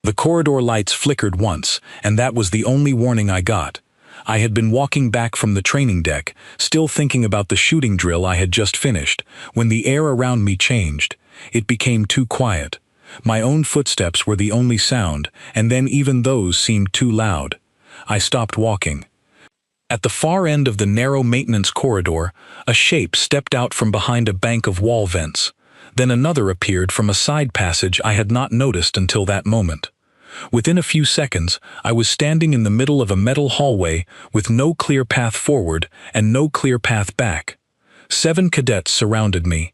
The corridor lights flickered once, and that was the only warning I got. I had been walking back from the training deck, still thinking about the shooting drill I had just finished, when the air around me changed. It became too quiet. My own footsteps were the only sound, and then even those seemed too loud. I stopped walking. At the far end of the narrow maintenance corridor, a shape stepped out from behind a bank of wall vents. Then another appeared from a side passage I had not noticed until that moment. Within a few seconds, I was standing in the middle of a metal hallway with no clear path forward and no clear path back. 7 cadets surrounded me.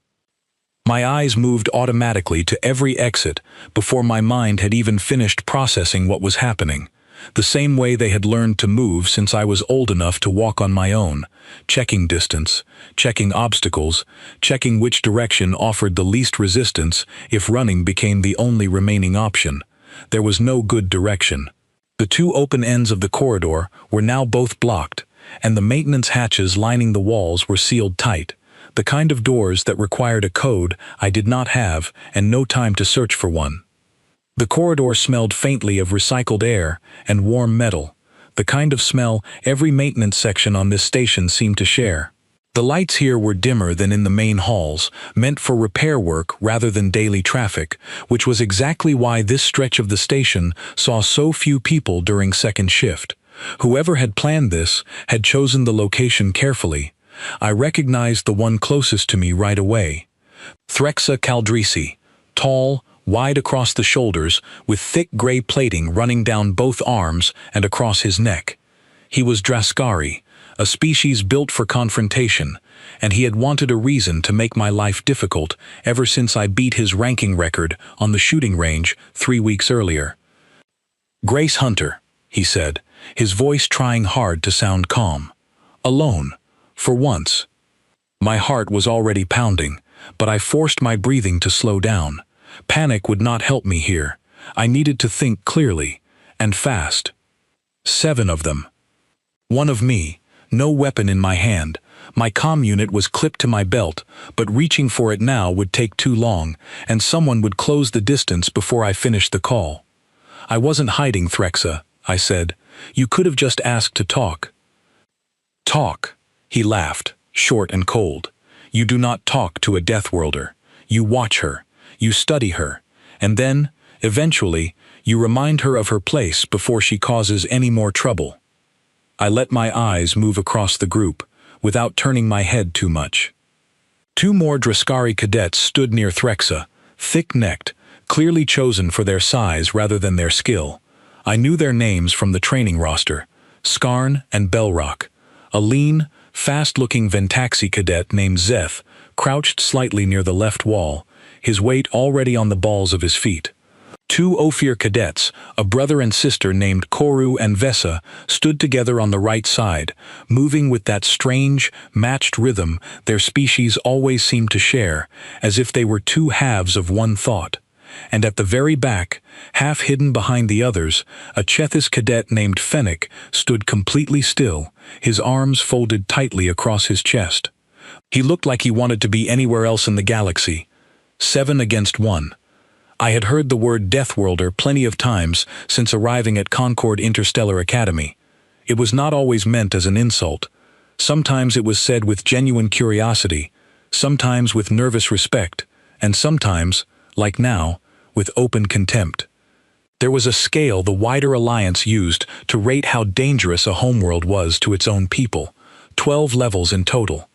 My eyes moved automatically to every exit before my mind had even finished processing what was happening. The same way they had learned to move since I was old enough to walk on my own, checking distance, checking obstacles, checking which direction offered the least resistance if running became the only remaining option. There was no good direction. The 2 open ends of the corridor were now both blocked, and the maintenance hatches lining the walls were sealed tight, the kind of doors that required a code I did not have and no time to search for one. The corridor smelled faintly of recycled air and warm metal, the kind of smell every maintenance section on this station seemed to share. The lights here were dimmer than in the main halls, meant for repair work rather than daily traffic, which was exactly why this stretch of the station saw so few people during second shift. Whoever had planned this had chosen the location carefully. I recognized the one closest to me right away. Threxa Caldrisi, tall, wide across the shoulders, with thick gray plating running down both arms and across his neck. He was Draskari, a species built for confrontation, and he had wanted a reason to make my life difficult ever since I beat his ranking record on the shooting range 3 weeks earlier. "Grace Hunter," he said, his voice trying hard to sound calm. "Alone. For once." My heart was already pounding, but I forced my breathing to slow down. Panic would not help me here. I needed to think clearly, and fast. 7 of them. One of me, no weapon in my hand. My comm unit was clipped to my belt, but reaching for it now would take too long, and someone would close the distance before I finished the call. "I wasn't hiding, Threxa," I said. "You could have just asked to talk." "Talk," he laughed, short and cold. "You do not talk to a Deathworlder. You watch her. You study her, and then, eventually, you remind her of her place before she causes any more trouble." I let my eyes move across the group, without turning my head too much. 2 more Draskari cadets stood near Threxa, thick-necked, clearly chosen for their size rather than their skill. I knew their names from the training roster, Skarn and Belrock. A lean, fast-looking Ventaxi cadet named Zeth crouched slightly near the left wall, his weight already on the balls of his feet. 2 Ophir cadets, a brother and sister named Koru and Vesa, stood together on the right side, moving with that strange, matched rhythm their species always seemed to share, as if they were 2 halves of one thought. And at the very back, half hidden behind the others, a Chethys cadet named Fennec stood completely still, his arms folded tightly across his chest. He looked like he wanted to be anywhere else in the galaxy. 7 against 1. I had heard the word Deathworlder plenty of times since arriving at Concord Interstellar Academy. It was not always meant as an insult. Sometimes it was said with genuine curiosity, sometimes with nervous respect, and sometimes, like now, with open contempt. There was a scale the wider alliance used to rate how dangerous a homeworld was to its own people, 12 levels in total.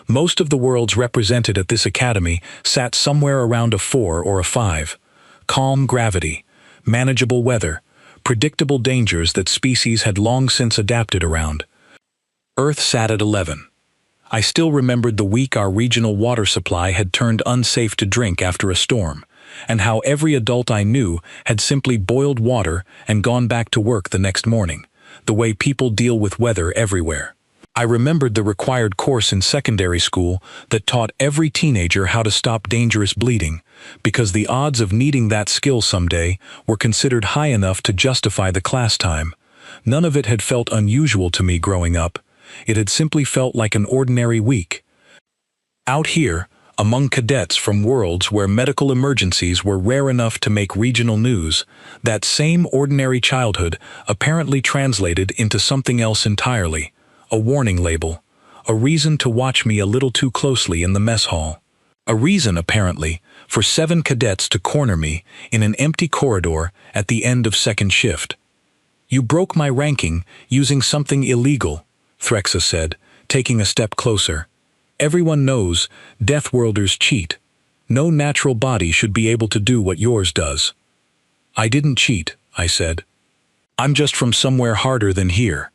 Most of the worlds represented at this academy sat somewhere around a 4 or a 5. Calm gravity, manageable weather, predictable dangers that species had long since adapted around. Earth sat at 11. I still remembered the week our regional water supply had turned unsafe to drink after a storm, and how every adult I knew had simply boiled water and gone back to work the next morning, the way people deal with weather everywhere. I remembered the required course in secondary school that taught every teenager how to stop dangerous bleeding, because the odds of needing that skill someday were considered high enough to justify the class time. None of it had felt unusual to me growing up. It had simply felt like an ordinary week. Out here, Among cadets from worlds where medical emergencies were rare enough to make regional news, that same ordinary childhood apparently translated into something else entirely, a warning label, a reason to watch me a little too closely in the mess hall. A reason, apparently, for 7 cadets to corner me in an empty corridor at the end of second shift. "You broke my ranking using something illegal," Threxa said, taking a step closer. "Everyone knows Deathworlders cheat. No natural body should be able to do what yours does." "I didn't cheat," I said. "I'm just from somewhere harder than here."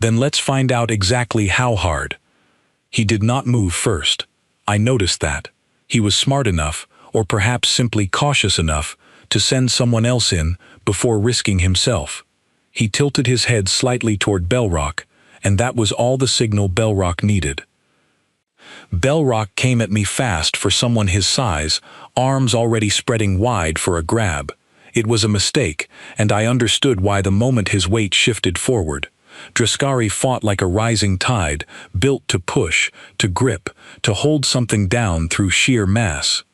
"Then let's find out exactly how hard." He did not move first. I noticed that. He was smart enough, or perhaps simply cautious enough, to send someone else in before risking himself. He tilted his head slightly toward Bellrock, and that was all the signal Bellrock needed. Bellrock came at me fast for someone his size, arms already spreading wide for a grab. It was a mistake, and I understood why the moment his weight shifted forward. Draskari fought like a rising tide, built to push, to grip, to hold something down through sheer mass.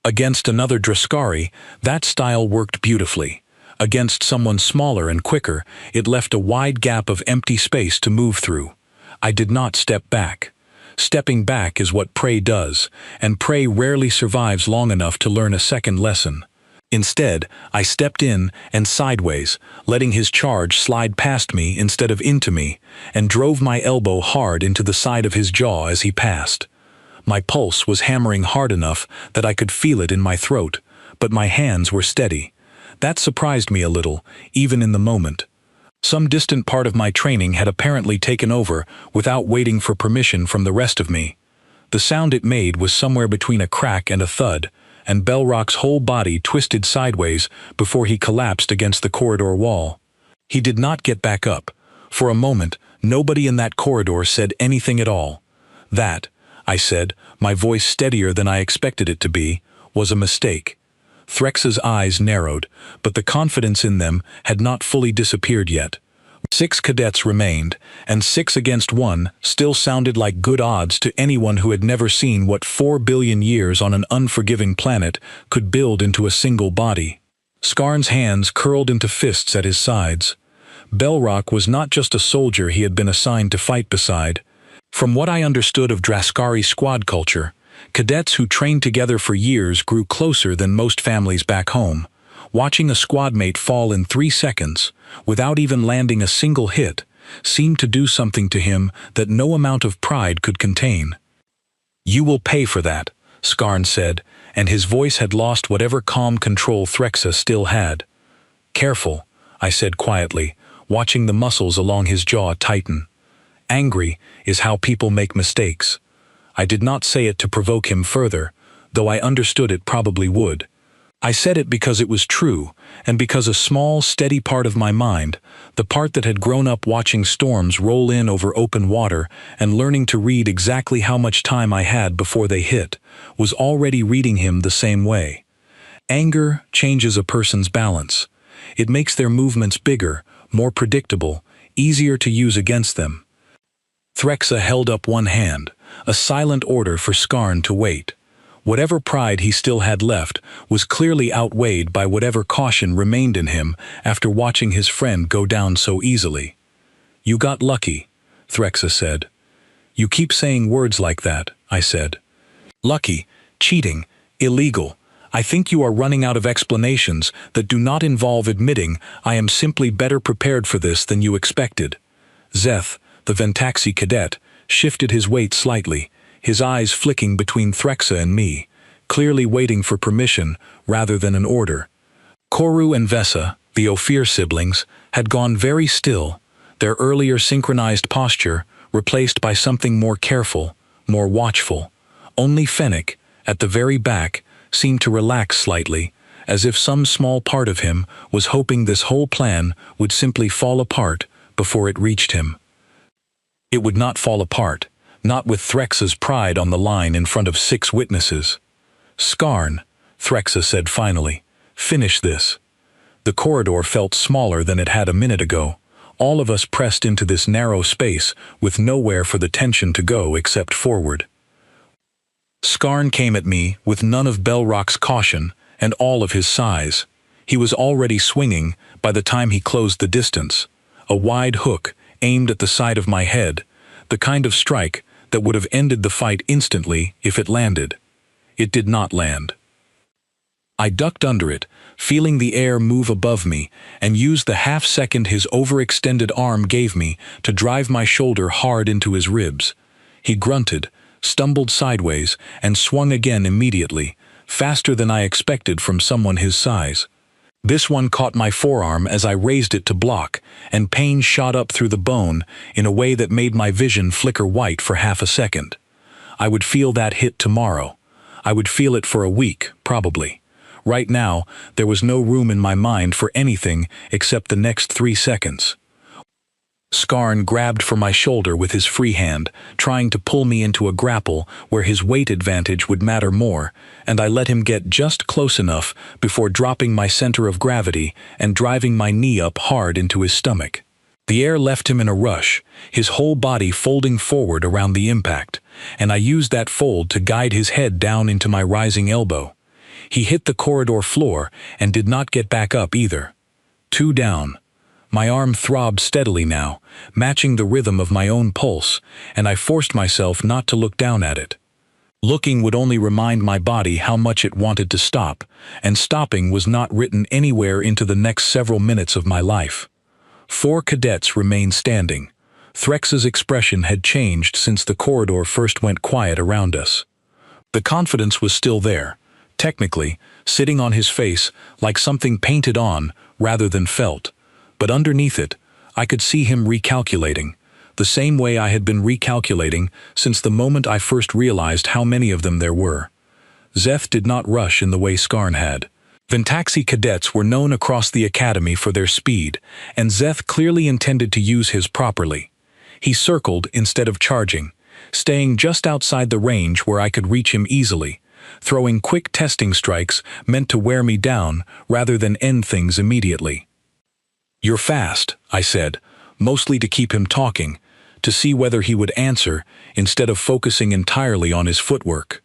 Against another Draskari, that style worked beautifully. Against someone smaller and quicker, it left a wide gap of empty space to move through. I did not step back. Stepping back is what prey does, and prey rarely survives long enough to learn a second lesson. Instead, I stepped in and sideways, letting his charge slide past me instead of into me, and drove my elbow hard into the side of his jaw as he passed. My pulse was hammering hard enough that I could feel it in my throat, but my hands were steady. That surprised me a little, even in the moment. Some distant part of my training had apparently taken over without waiting for permission from the rest of me. The sound it made was somewhere between a crack and a thud, and Bellrock's whole body twisted sideways before he collapsed against the corridor wall. He did not get back up. For a moment, nobody in that corridor said anything at all. That, I said, my voice steadier than I expected it to be, was a mistake. Threxa's eyes narrowed, but the confidence in them had not fully disappeared yet. 6 cadets remained, and 6 against 1 still sounded like good odds to anyone who had never seen what 4 billion years on an unforgiving planet could build into a single body. Skarn's hands curled into fists at his sides. Bellrock was not just a soldier he had been assigned to fight beside. From what I understood of Draskari squad culture, cadets who trained together for years grew closer than most families back home. Watching a squad mate fall in 3 seconds, without even landing a single hit, seemed to do something to him that no amount of pride could contain. "You will pay for that," Skarn said, and his voice had lost whatever calm control Threxa still had. "Careful," I said quietly, watching the muscles along his jaw tighten. Angry is how people make mistakes. I did not say it to provoke him further, though I understood it probably would. I said it because it was true, and because a small, steady part of my mind, the part that had grown up watching storms roll in over open water and learning to read exactly how much time I had before they hit, was already reading him the same way. Anger changes a person's balance. It makes their movements bigger, more predictable, easier to use against them. Threxa held up one hand, a silent order for Skarn to wait. Whatever pride he still had left was clearly outweighed by whatever caution remained in him after watching his friend go down so easily. "You got lucky," Threxa said. "You keep saying words like that," I said. "Lucky, cheating, illegal. I think you are running out of explanations that do not involve admitting I am simply better prepared for this than you expected." Zeth, the Ventaxi cadet, shifted his weight slightly, his eyes flicking between Threxa and me, clearly waiting for permission rather than an order. Koru and Vesa, the Ophir siblings, had gone very still, their earlier synchronized posture replaced by something more careful, more watchful. Only Fennec, at the very back, seemed to relax slightly, as if some small part of him was hoping this whole plan would simply fall apart before it reached him. It would not fall apart. Not with Threxa's pride on the line in front of 6 witnesses. "Skarn," Threxa said finally, "finish this." The corridor felt smaller than it had a minute ago. All of us pressed into this narrow space with nowhere for the tension to go except forward. Skarn came at me with none of Belrock's caution and all of his size. He was already swinging by the time he closed the distance, a wide hook aimed at the side of my head, the kind of strike that would have ended the fight instantly if it landed. It did not land. I ducked under it, feeling the air move above me, and used the half-second his overextended arm gave me to drive my shoulder hard into his ribs. He grunted, stumbled sideways, and swung again immediately, faster than I expected from someone his size. This one caught my forearm as I raised it to block, and pain shot up through the bone in a way that made my vision flicker white for half a second. I would feel that hit tomorrow. I would feel it for a week, probably. Right now, there was no room in my mind for anything except the next 3 seconds. Skarn grabbed for my shoulder with his free hand, trying to pull me into a grapple where his weight advantage would matter more, and I let him get just close enough before dropping my center of gravity and driving my knee up hard into his stomach. The air left him in a rush, his whole body folding forward around the impact, and I used that fold to guide his head down into my rising elbow. He hit the corridor floor and did not get back up either. 2 down. My arm throbbed steadily now, matching the rhythm of my own pulse, and I forced myself not to look down at it. Looking would only remind my body how much it wanted to stop, and stopping was not written anywhere into the next several minutes of my life. 4 cadets remained standing. Threx's expression had changed since the corridor first went quiet around us. The confidence was still there, technically, sitting on his face like something painted on rather than felt, but underneath it, I could see him recalculating, the same way I had been recalculating since the moment I first realized how many of them there were. Szeth did not rush in the way Skarn had. Ventaxi cadets were known across the academy for their speed, and Szeth clearly intended to use his properly. He circled instead of charging, staying just outside the range where I could reach him easily, throwing quick testing strikes meant to wear me down rather than end things immediately. "You're fast," I said, mostly to keep him talking, to see whether he would answer instead of focusing entirely on his footwork.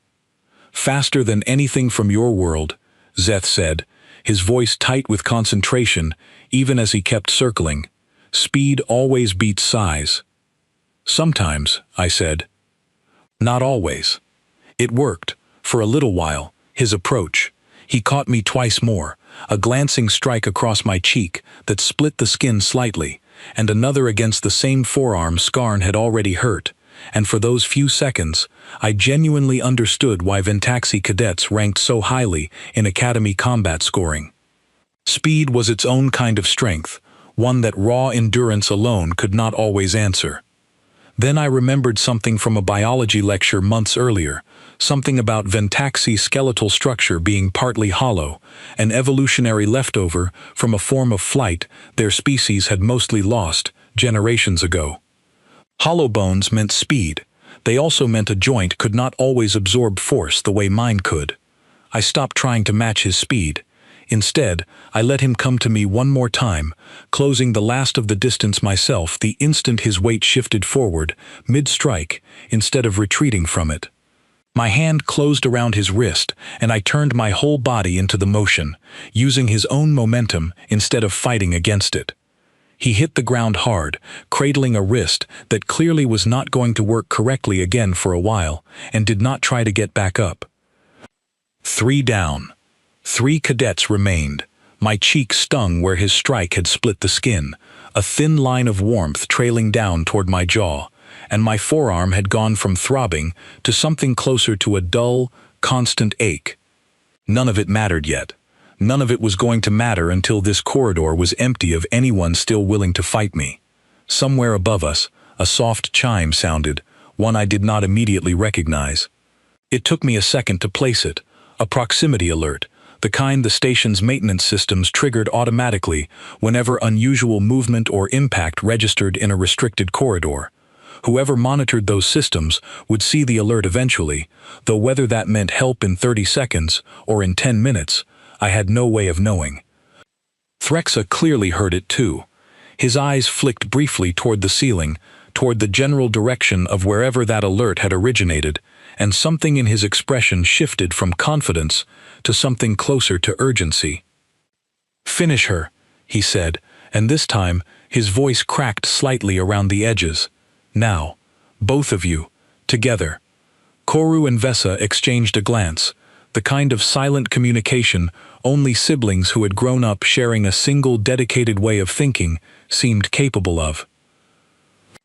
"Faster than anything from your world," Szeth said, his voice tight with concentration even as he kept circling. "Speed always beats size." "Sometimes," I said. "Not always." It worked. For a little while, his approach. He caught me twice more, a glancing strike across my cheek that split the skin slightly, and another against the same forearm Skarn had already hurt, and for those few seconds, I genuinely understood why Ventaxi cadets ranked so highly in academy combat scoring. Speed was its own kind of strength, one that raw endurance alone could not always answer. Then I remembered something from a biology lecture months earlier, something about Ventaxi skeletal structure being partly hollow, an evolutionary leftover from a form of flight their species had mostly lost generations ago. Hollow bones meant speed. They also meant a joint could not always absorb force the way mine could. I stopped trying to match his speed. Instead, I let him come to me one more time, closing the last of the distance myself the instant his weight shifted forward, mid-strike, instead of retreating from it. My hand closed around his wrist, and I turned my whole body into the motion, using his own momentum instead of fighting against it. He hit the ground hard, cradling a wrist that clearly was not going to work correctly again for a while, and did not try to get back up. 3 down. 3 cadets remained. My cheek stung where his strike had split the skin, a thin line of warmth trailing down toward my jaw, and my forearm had gone from throbbing to something closer to a dull, constant ache. None of it mattered yet. None of it was going to matter until this corridor was empty of anyone still willing to fight me. Somewhere above us, a soft chime sounded, one I did not immediately recognize. It took me a second to place it, a proximity alert, the kind the station's maintenance systems triggered automatically whenever unusual movement or impact registered in a restricted corridor. Whoever monitored those systems would see the alert eventually, though whether that meant help in 30 seconds or in 10 minutes, I had no way of knowing. Threxa clearly heard it too. His eyes flicked briefly toward the ceiling, toward the general direction of wherever that alert had originated, and something in his expression shifted from confidence to something closer to urgency. "Finish her," he said, and this time his voice cracked slightly around the edges. "Now, both of you, together." Koru and Vesa exchanged a glance, the kind of silent communication only siblings who had grown up sharing a single dedicated way of thinking seemed capable of.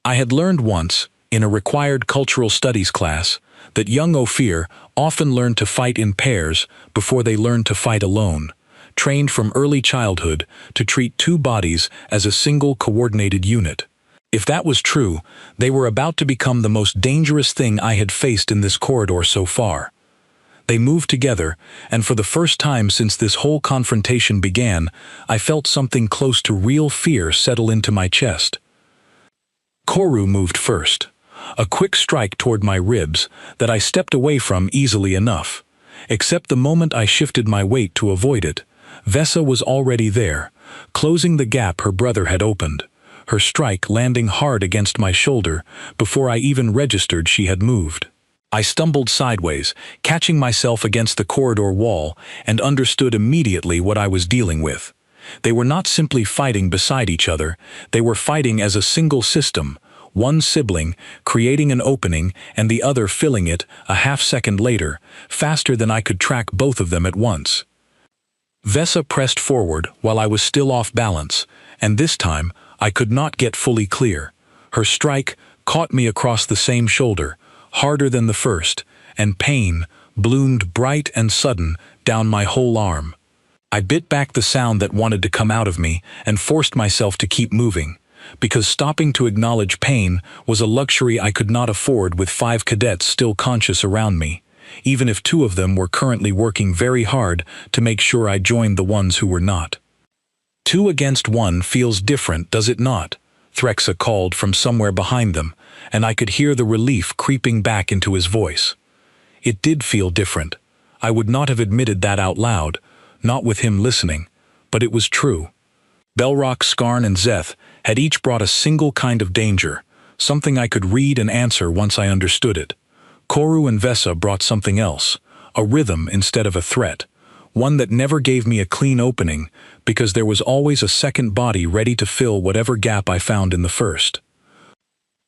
I had learned once, in a required cultural studies class, that young Ophir often learned to fight in pairs before they learned to fight alone, trained from early childhood to treat two bodies as a single coordinated unit. If that was true, they were about to become the most dangerous thing I had faced in this corridor so far. They moved together, and for the first time since this whole confrontation began, I felt something close to real fear settle into my chest. Koru moved first, a quick strike toward my ribs that I stepped away from easily enough. Except the moment I shifted my weight to avoid it, Vesa was already there, closing the gap her brother had opened, her strike landing hard against my shoulder before I even registered she had moved. I stumbled sideways, catching myself against the corridor wall, and understood immediately what I was dealing with. They were not simply fighting beside each other, they were fighting as a single system, one sibling creating an opening and the other filling it a half-second later, faster than I could track both of them at once. Vesa pressed forward while I was still off balance, and this time I could not get fully clear. Her strike caught me across the same shoulder, harder than the first, and pain bloomed bright and sudden down my whole arm. I bit back the sound that wanted to come out of me and forced myself to keep moving, because stopping to acknowledge pain was a luxury I could not afford with 5 cadets still conscious around me, even if 2 of them were currently working very hard to make sure I joined the ones who were not. 2 against 1 feels different, does it not? Threxa called from somewhere behind them, and I could hear the relief creeping back into his voice. It did feel different. I would not have admitted that out loud, not with him listening, but it was true. Belrock, Skarn, and Zeth had each brought a single kind of danger, something I could read and answer once I understood it. Koru and Vesa brought something else, a rhythm instead of a threat, one that never gave me a clean opening because there was always a second body ready to fill whatever gap I found in the first.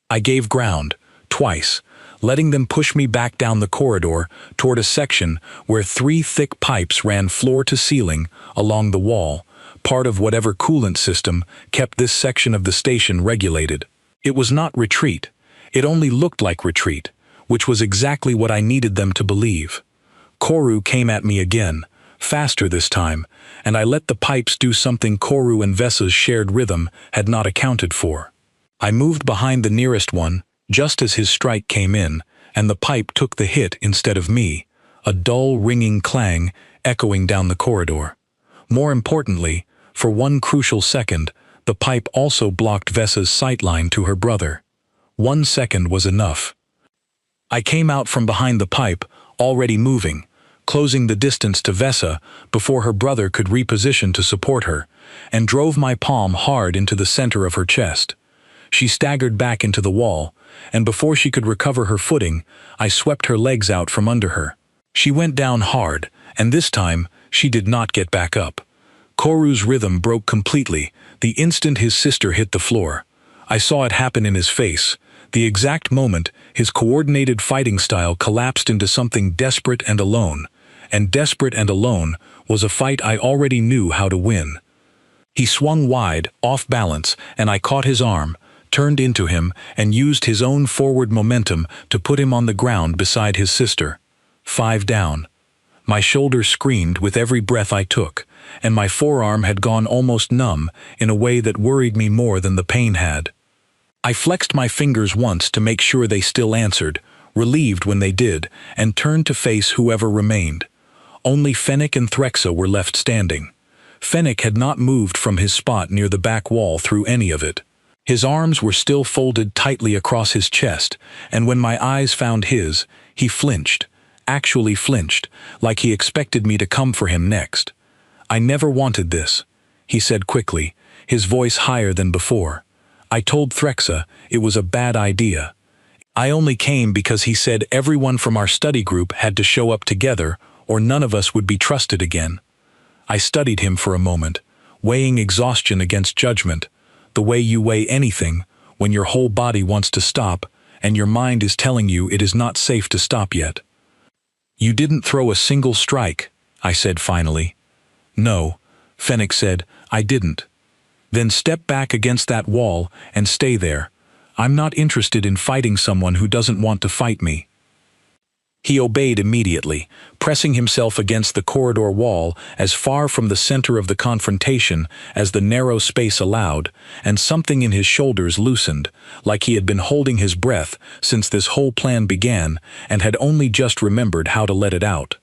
I gave ground, twice, letting them push me back down the corridor toward a section where 3 thick pipes ran floor to ceiling along the wall, part of whatever coolant system kept this section of the station regulated. It was not retreat. It only looked like retreat, which was exactly what I needed them to believe. Koru came at me again, faster this time, and I let the pipes do something Koru and Vesa's shared rhythm had not accounted for. I moved behind the nearest one, just as his strike came in, and the pipe took the hit instead of me, a dull ringing clang echoing down the corridor. More importantly, for one crucial second, the pipe also blocked Vesa's sightline to her brother. 1 second was enough. I came out from behind the pipe, already moving, closing the distance to Vesa before her brother could reposition to support her, and drove my palm hard into the center of her chest. She staggered back into the wall, and before she could recover her footing, I swept her legs out from under her. She went down hard, and this time, she did not get back up. Koru's rhythm broke completely the instant his sister hit the floor. I saw it happen in his face, the exact moment his coordinated fighting style collapsed into something desperate and alone, and desperate and alone was a fight I already knew how to win. He swung wide, off balance, and I caught his arm, turned into him, and used his own forward momentum to put him on the ground beside his sister. 5 down. My shoulder screamed with every breath I took, and my forearm had gone almost numb in a way that worried me more than the pain had. I flexed my fingers once to make sure they still answered, relieved when they did, and turned to face whoever remained. Only Fennec and Threxa were left standing. Fennec had not moved from his spot near the back wall through any of it. His arms were still folded tightly across his chest, and when my eyes found his, he flinched, actually flinched, like he expected me to come for him next. "I never wanted this," he said quickly, his voice higher than before. "I told Threxa it was a bad idea. I only came because he said everyone from our study group had to show up together or none of us would be trusted again. I studied him for a moment, weighing exhaustion against judgment, the way you weigh anything when your whole body wants to stop and your mind is telling you it is not safe to stop yet. You didn't throw a single strike, I said finally. No, Fennec said, I didn't. Then step back against that wall and stay there. I'm not interested in fighting someone who doesn't want to fight me. He obeyed immediately, pressing himself against the corridor wall as far from the center of the confrontation as the narrow space allowed, and something in his shoulders loosened, like he had been holding his breath since this whole plan began and had only just remembered how to let it out.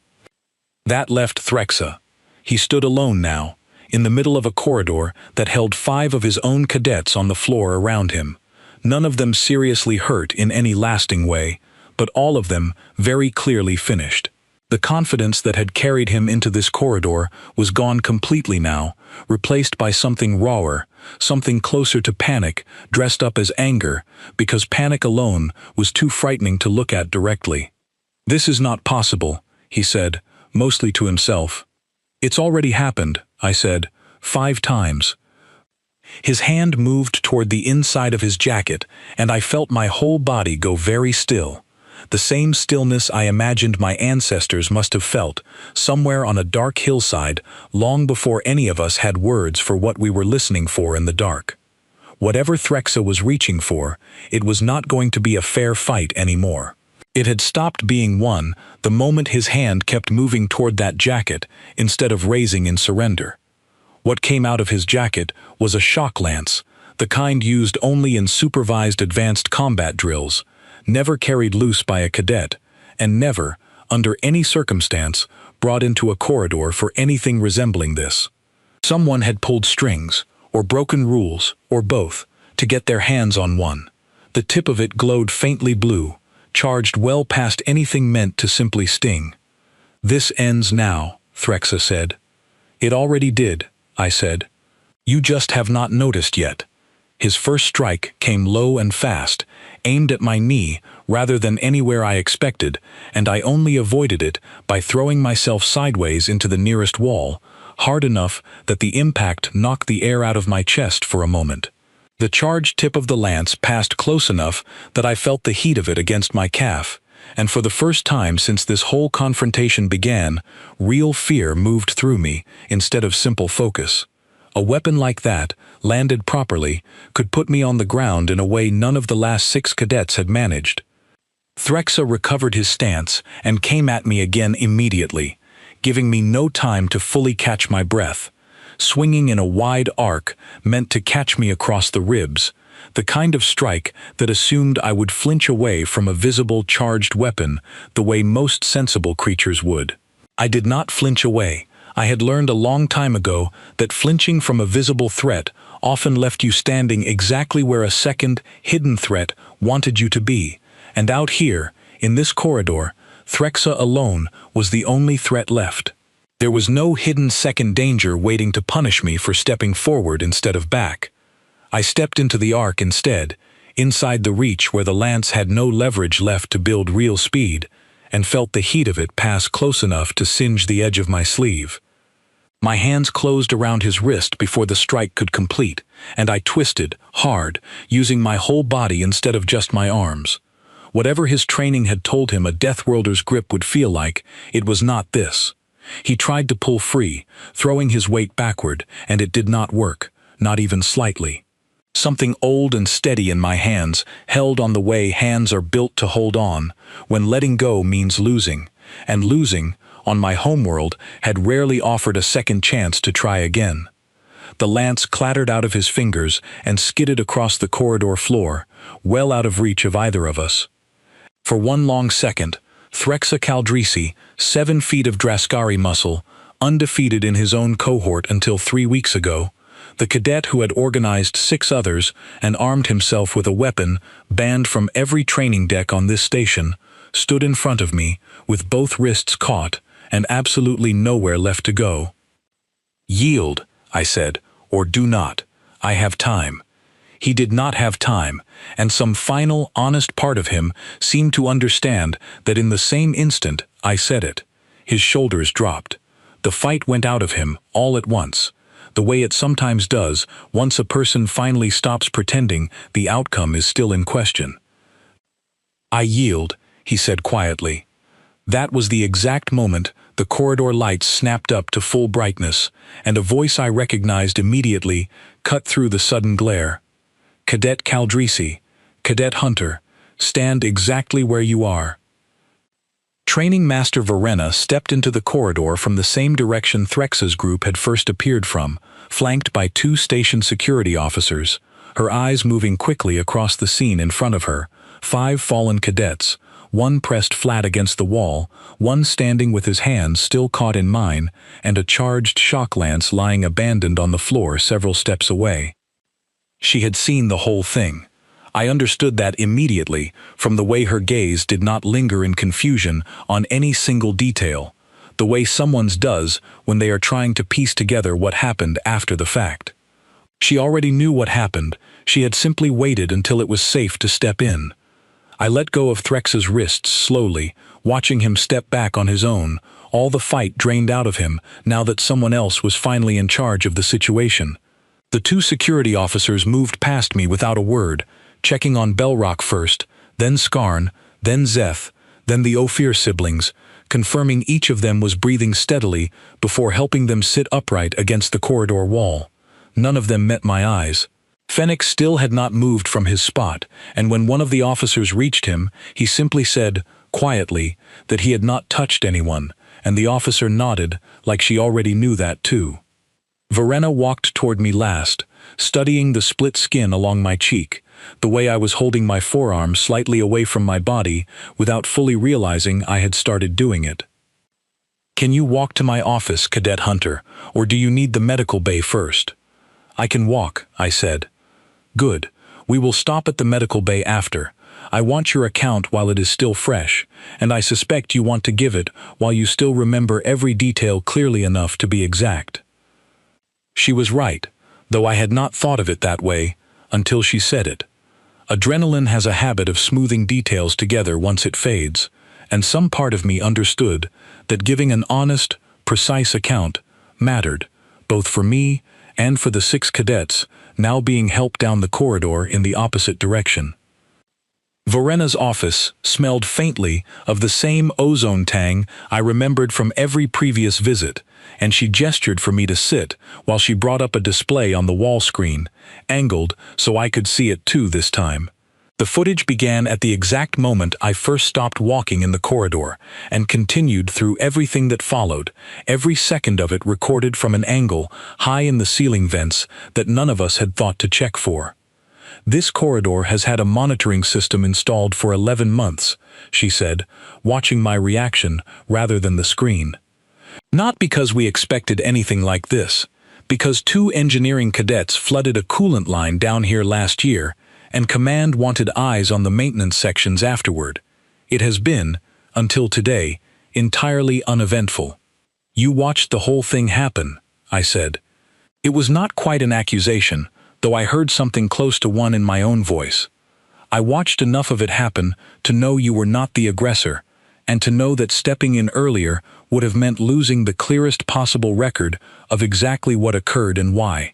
That left Threxa. He stood alone now, in the middle of a corridor that held 5 of his own cadets on the floor around him, none of them seriously hurt in any lasting way, but all of them very clearly finished. The confidence that had carried him into this corridor was gone completely now, replaced by something rawer, something closer to panic, dressed up as anger, because panic alone was too frightening to look at directly. This is not possible, he said, mostly to himself. It's already happened, I said, 5 times. His hand moved toward the inside of his jacket, and I felt my whole body go very still. The same stillness I imagined my ancestors must have felt, somewhere on a dark hillside, long before any of us had words for what we were listening for in the dark. Whatever Threxa was reaching for, it was not going to be a fair fight anymore. It had stopped being one the moment his hand kept moving toward that jacket instead of raising in surrender. What came out of his jacket was a shock lance, the kind used only in supervised advanced combat drills, never carried loose by a cadet, and never, under any circumstance, brought into a corridor for anything resembling this. Someone had pulled strings, or broken rules, or both, to get their hands on one. The tip of it glowed faintly blue, charged well past anything meant to simply sting. This ends now, Threxa said. It already did, I said. You just have not noticed yet. His first strike came low and fast, aimed at my knee rather than anywhere I expected, and I only avoided it by throwing myself sideways into the nearest wall, hard enough that the impact knocked the air out of my chest for a moment. The charged tip of the lance passed close enough that I felt the heat of it against my calf, and for the first time since this whole confrontation began, real fear moved through me instead of simple focus. A weapon like that, landed properly, could put me on the ground in a way none of the last 6 cadets had managed. Threxa recovered his stance and came at me again immediately, giving me no time to fully catch my breath, swinging in a wide arc meant to catch me across the ribs, the kind of strike that assumed I would flinch away from a visible charged weapon the way most sensible creatures would. I did not flinch away. I had learned a long time ago that flinching from a visible threat often left you standing exactly where a second, hidden threat wanted you to be, and out here, in this corridor, Threxa alone was the only threat left. There was no hidden second danger waiting to punish me for stepping forward instead of back. I stepped into the arc instead, inside the reach where the lance had no leverage left to build real speed, and felt the heat of it pass close enough to singe the edge of my sleeve. My hands closed around his wrist before the strike could complete, and I twisted, hard, using my whole body instead of just my arms. Whatever his training had told him a Deathworlder's grip would feel like, it was not this. He tried to pull free, throwing his weight backward, and it did not work, not even slightly. Something old and steady in my hands held on the way hands are built to hold on, when letting go means losing, and losing, on my homeworld, had rarely offered a second chance to try again. The lance clattered out of his fingers and skidded across the corridor floor, well out of reach of either of us. For one long second, Threxa Caldrisi, 7 feet of Draskari muscle, undefeated in his own cohort until 3 weeks ago, the cadet who had organized 6 others and armed himself with a weapon banned from every training deck on this station, stood in front of me, with both wrists caught, and absolutely nowhere left to go. "Yield," I said, "or do not. I have time." He did not have time, and some final, honest part of him seemed to understand that in the same instant I said it. His shoulders dropped. The fight went out of him, all at once. The way it sometimes does, once a person finally stops pretending the outcome is still in question. "I yield," he said quietly. That was the exact moment the corridor lights snapped up to full brightness, and a voice I recognized immediately cut through the sudden glare. "Cadet Caldrisi, Cadet Hunter, stand exactly where you are." Training Master Verena stepped into the corridor from the same direction Threx's group had first appeared from, flanked by 2 station security officers, her eyes moving quickly across the scene in front of her. 5 fallen cadets, 1 pressed flat against the wall, 1 standing with his hands still caught in mine, and a charged shock lance lying abandoned on the floor several steps away. She had seen the whole thing. I understood that immediately from the way her gaze did not linger in confusion on any single detail, the way someone's does when they are trying to piece together what happened after the fact. She already knew what happened. She had simply waited until it was safe to step in. I let go of Threx's wrists slowly, watching him step back on his own, all the fight drained out of him now that someone else was finally in charge of the situation. The 2 security officers moved past me without a word, checking on Belrock first, then Skarn, then Zeth, then the Ophir siblings, confirming each of them was breathing steadily before helping them sit upright against the corridor wall. None of them met my eyes. Fennec still had not moved from his spot, and when one of the officers reached him, he simply said, quietly, that he had not touched anyone, and the officer nodded like she already knew that too. Verena walked toward me last, studying the split skin along my cheek, the way I was holding my forearm slightly away from my body without fully realizing I had started doing it. "Can you walk to my office, Cadet Hunter, or do you need the medical bay first?" "I can walk," I said. "Good. We will stop at the medical bay after. I want your account while it is still fresh, and I suspect you want to give it while you still remember every detail clearly enough to be exact." She was right, though I had not thought of it that way, until she said it. Adrenaline has a habit of smoothing details together once it fades, and some part of me understood that giving an honest, precise account mattered, both for me and for the 6 cadets now being helped down the corridor in the opposite direction. Verena's office smelled faintly of the same ozone tang I remembered from every previous visit, and she gestured for me to sit while she brought up a display on the wall screen, angled so I could see it too this time. The footage began at the exact moment I first stopped walking in the corridor, and continued through everything that followed, every second of it recorded from an angle high in the ceiling vents that none of us had thought to check for. "This corridor has had a monitoring system installed for 11 months, she said, watching my reaction rather than the screen. "Not because we expected anything like this, because 2 engineering cadets flooded a coolant line down here last year, and Command wanted eyes on the maintenance sections afterward. It has been, until today, entirely uneventful." "You watched the whole thing happen," I said. It was not quite an accusation, though I heard something close to one in my own voice. "I watched enough of it happen to know you were not the aggressor, and to know that stepping in earlier would have meant losing the clearest possible record of exactly what occurred and why.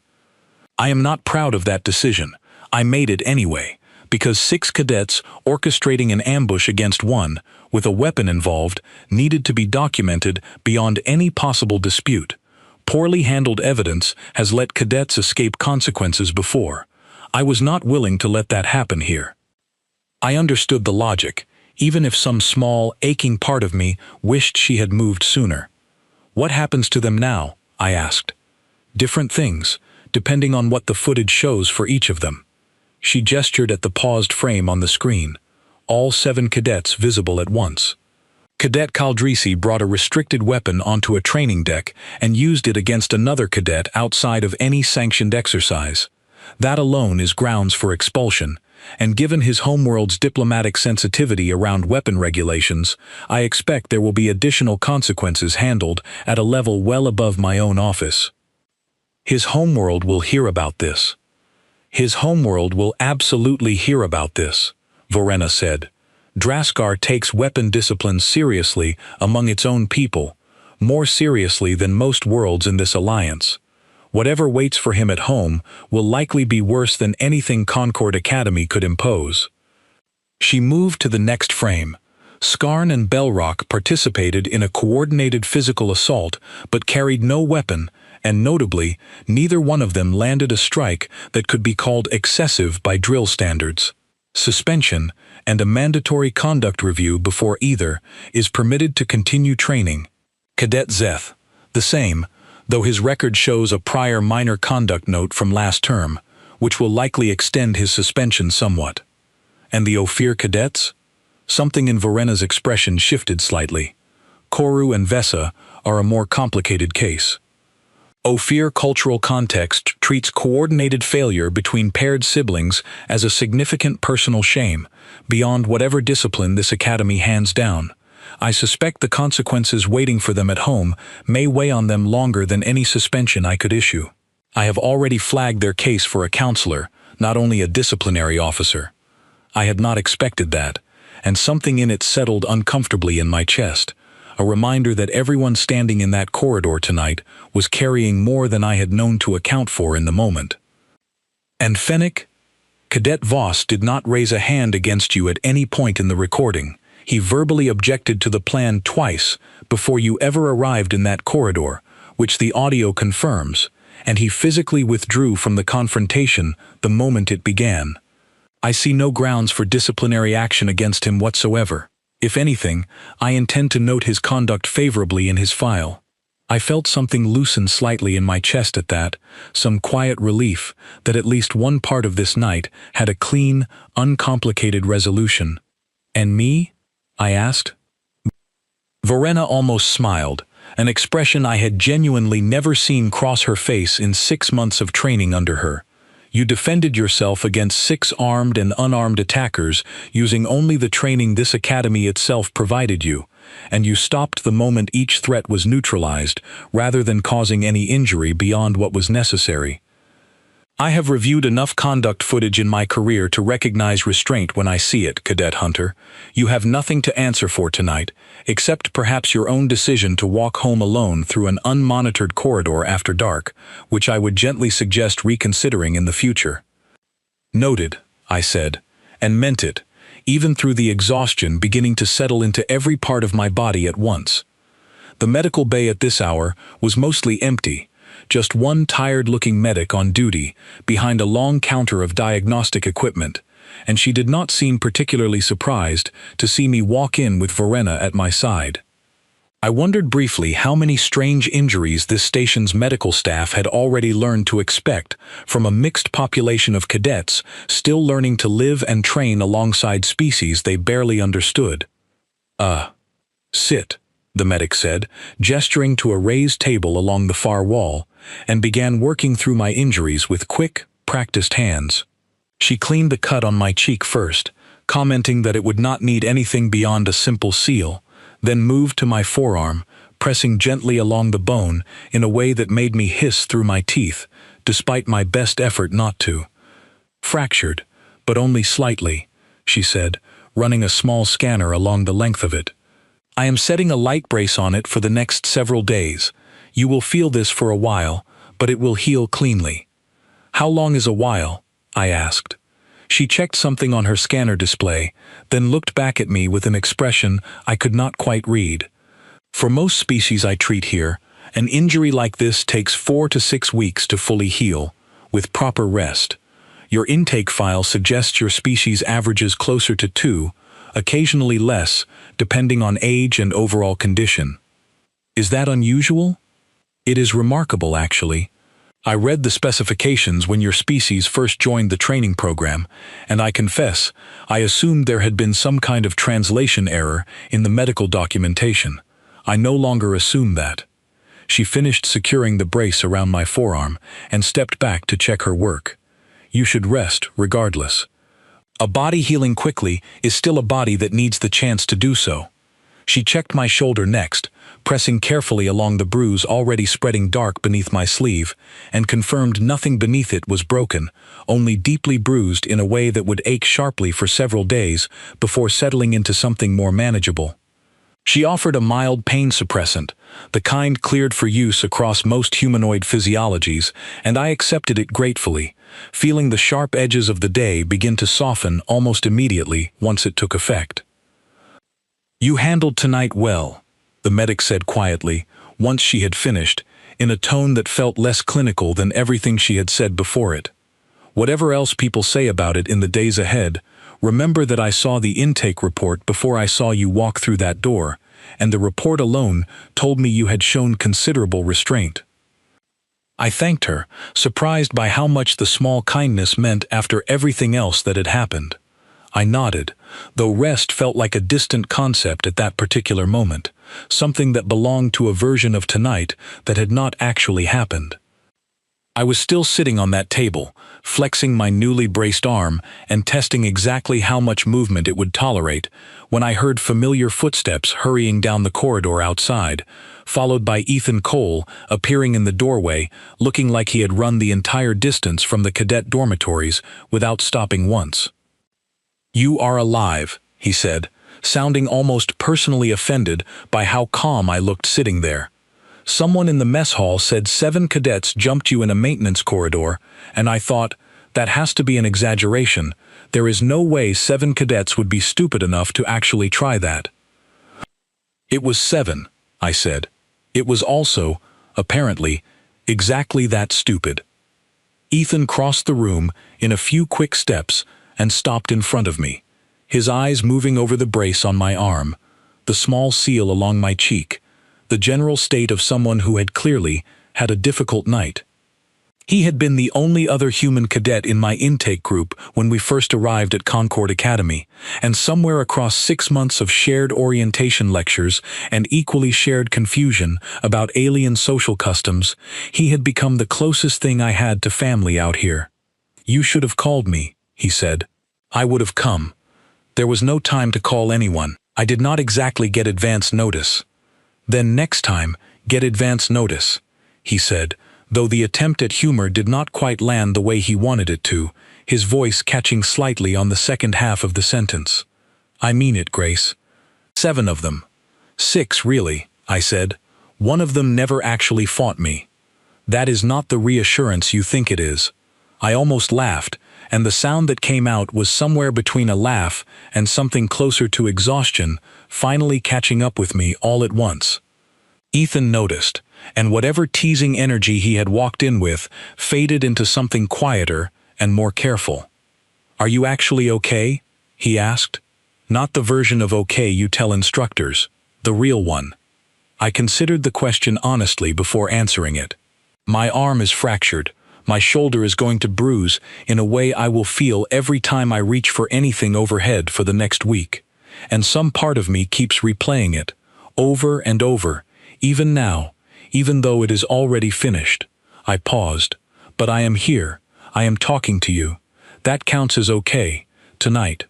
I am not proud of that decision. I made it anyway, because 6 cadets orchestrating an ambush against 1, with a weapon involved, needed to be documented beyond any possible dispute. Poorly handled evidence has let cadets escape consequences before. I was not willing to let that happen here. I understood the logic, even if some small, aching part of me wished she had moved sooner. "What happens to them now?" I asked. "Different things, depending on what the footage shows for each of them." She gestured at the paused frame on the screen, all 7 cadets visible at once. Cadet Caldrisi brought a restricted weapon onto a training deck and used it against another cadet outside of any sanctioned exercise. That alone is grounds for expulsion, and given his homeworld's diplomatic sensitivity around weapon regulations, I expect there will be additional consequences handled at a level well above my own office. His homeworld will hear about this. His homeworld will absolutely hear about this, Verena said. Draskar takes weapon discipline seriously among its own people, more seriously than most worlds in this alliance. Whatever waits for him at home will likely be worse than anything Concord Academy could impose. She moved to the next frame. Skarn and Belrock participated in a coordinated physical assault but carried no weapon, and notably, neither one of them landed a strike that could be called excessive by drill standards. Suspension, and a mandatory conduct review before either, is permitted to continue training. Cadet Zeth, the same, though his record shows a prior minor conduct note from last term, which will likely extend his suspension somewhat. And the Ophir cadets? Something in Verena's expression shifted slightly. Koru and Vesa are a more complicated case. Ophir cultural context treats coordinated failure between paired siblings as a significant personal shame, beyond whatever discipline this academy hands down. I suspect the consequences waiting for them at home may weigh on them longer than any suspension I could issue. I have already flagged their case for a counselor, not only a disciplinary officer. I had not expected that, and something in it settled uncomfortably in my chest, a reminder that everyone standing in that corridor tonight was carrying more than I had known to account for in the moment. And Fennec? Cadet Voss did not raise a hand against you at any point in the recording. He verbally objected to the plan twice before you ever arrived in that corridor, which the audio confirms, and he physically withdrew from the confrontation the moment it began. I see no grounds for disciplinary action against him whatsoever. If anything, I intend to note his conduct favorably in his file. I felt something loosen slightly in my chest at that, some quiet relief that at least one part of this night had a clean, uncomplicated resolution. And me? I asked. Verena almost smiled, an expression I had genuinely never seen cross her face in 6 months of training under her. You defended yourself against 6 armed and unarmed attackers using only the training this academy itself provided you, and you stopped the moment each threat was neutralized, rather than causing any injury beyond what was necessary. I have reviewed enough conduct footage in my career to recognize restraint when I see it, Cadet Hunter. You have nothing to answer for tonight, except perhaps your own decision to walk home alone through an unmonitored corridor after dark, which I would gently suggest reconsidering in the future. Noted, I said, and meant it, even through the exhaustion beginning to settle into every part of my body at once. The medical bay at this hour was mostly empty, just one tired-looking medic on duty behind a long counter of diagnostic equipment, and she did not seem particularly surprised to see me walk in with Verena at my side. I wondered briefly how many strange injuries this station's medical staff had already learned to expect from a mixed population of cadets still learning to live and train alongside species they barely understood. Sit, the medic said, gesturing to a raised table along the far wall, and began working through my injuries with quick, practiced hands. She cleaned the cut on my cheek first, commenting that it would not need anything beyond a simple seal, then moved to my forearm, pressing gently along the bone in a way that made me hiss through my teeth, despite my best effort not to. Fractured, but only slightly, she said, running a small scanner along the length of it. I am setting a light brace on it for the next several days. You will feel this for a while, but it will heal cleanly. How long is a while? I asked. She checked something on her scanner display, then looked back at me with an expression I could not quite read. For most species I treat here, an injury like this takes 4 to 6 weeks to fully heal, with proper rest. Your intake file suggests your species averages closer to 2, occasionally less, depending on age and overall condition. Is that unusual? It is remarkable, actually. I read the specifications when your species first joined the training program, and I confess, I assumed there had been some kind of translation error in the medical documentation. I no longer assume that. She finished securing the brace around my forearm and stepped back to check her work. You should rest, regardless. A body healing quickly is still a body that needs the chance to do so. She checked my shoulder next, pressing carefully along the bruise already spreading dark beneath my sleeve, and confirmed nothing beneath it was broken, only deeply bruised in a way that would ache sharply for several days before settling into something more manageable. She offered a mild pain suppressant, the kind cleared for use across most humanoid physiologies, and I accepted it gratefully, feeling the sharp edges of the day begin to soften almost immediately once it took effect. "You handled tonight well," the medic said quietly, once she had finished, in a tone that felt less clinical than everything she had said before it. "Whatever else people say about it in the days ahead, remember that I saw the intake report before I saw you walk through that door, and the report alone told me you had shown considerable restraint." I thanked her, surprised by how much the small kindness meant after everything else that had happened. I nodded, though rest felt like a distant concept at that particular moment, something that belonged to a version of tonight that had not actually happened. I was still sitting on that table, flexing my newly braced arm and testing exactly how much movement it would tolerate, when I heard familiar footsteps hurrying down the corridor outside, followed by Ethan Cole appearing in the doorway, looking like he had run the entire distance from the cadet dormitories without stopping once. "You are alive," he said, sounding almost personally offended by how calm I looked sitting there. "Someone in the mess hall said 7 cadets jumped you in a maintenance corridor, and I thought, that has to be an exaggeration. There is no way 7 cadets would be stupid enough to actually try that." "It was 7, I said. "It was also, apparently, exactly that stupid." Ethan crossed the room in a few quick steps and stopped in front of me, his eyes moving over the brace on my arm, the small seal along my cheek, the general state of someone who had clearly had a difficult night. He had been the only other human cadet in my intake group when we first arrived at Concord Academy, and somewhere across 6 months of shared orientation lectures and equally shared confusion about alien social customs, he had become the closest thing I had to family out here. "You should have called me," he said. "I would have come. There was no time to call anyone. I did not exactly get advance notice." "Then next time, get advance notice," he said, though the attempt at humor did not quite land the way he wanted it to, his voice catching slightly on the second half of the sentence. "I mean it, Grace. 7 of them. 6, really," I said. "One of them never actually fought me." "That is not the reassurance you think it is." I almost laughed, and the sound that came out was somewhere between a laugh and something closer to exhaustion, finally catching up with me all at once. Ethan noticed, and whatever teasing energy he had walked in with faded into something quieter and more careful. "Are you actually okay?" he asked. "Not the version of okay you tell instructors, the real one." I considered the question honestly before answering it. "My arm is fractured. My shoulder is going to bruise in a way I will feel every time I reach for anything overhead for the next week. And some part of me keeps replaying it, over and over, even now, even though it is already finished." I paused. "But I am here. I am talking to you. That counts as okay, tonight."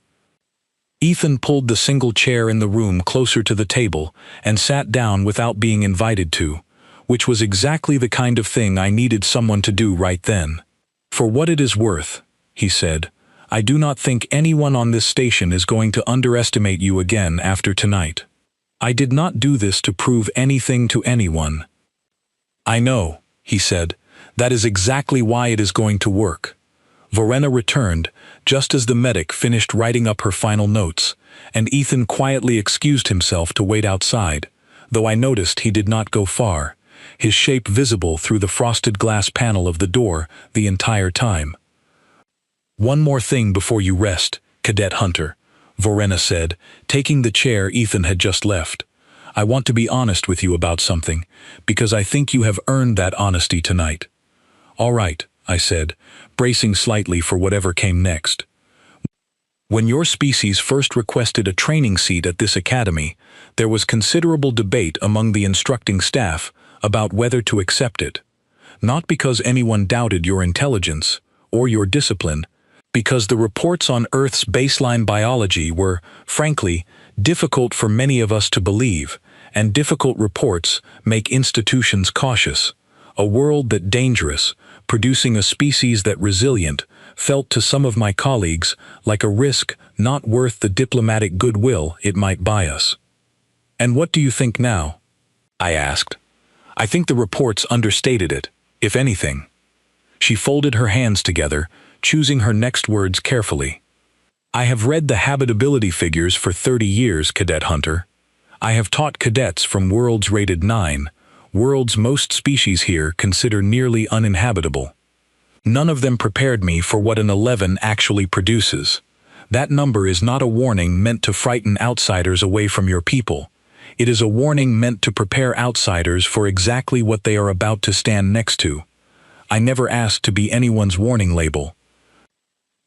Ethan pulled the single chair in the room closer to the table and sat down without being invited to, which was exactly the kind of thing I needed someone to do right then. "For what it is worth," he said, "I do not think anyone on this station is going to underestimate you again after tonight. I did not do this to prove anything to anyone." "I know," he said. "That is exactly why it is going to work." Verena returned, just as the medic finished writing up her final notes, and Ethan quietly excused himself to wait outside, though I noticed he did not go far, his shape visible through the frosted glass panel of the door the entire time. "One more thing before you rest, Cadet Hunter," Verena said, taking the chair Ethan had just left. "I want to be honest with you about something, because I think you have earned that honesty tonight." "All right," I said, bracing slightly for whatever came next. "When your species first requested a training seat at this academy, there was considerable debate among the instructing staff about whether to accept it. Not because anyone doubted your intelligence or your discipline, because the reports on Earth's baseline biology were, frankly, difficult for many of us to believe, and difficult reports make institutions cautious. A world that dangerous, producing a species that resilient, felt to some of my colleagues like a risk not worth the diplomatic goodwill it might buy us. "And what do you think now?" I asked. "I think the reports understated it, if anything." She folded her hands together, choosing her next words carefully. "I have read the habitability figures for 30 years, Cadet Hunter. I have taught cadets from worlds rated 9, worlds most species here consider nearly uninhabitable. None of them prepared me for what an 11 actually produces. That number is not a warning meant to frighten outsiders away from your people. It is a warning meant to prepare outsiders for exactly what they are about to stand next to. I never asked to be anyone's warning label."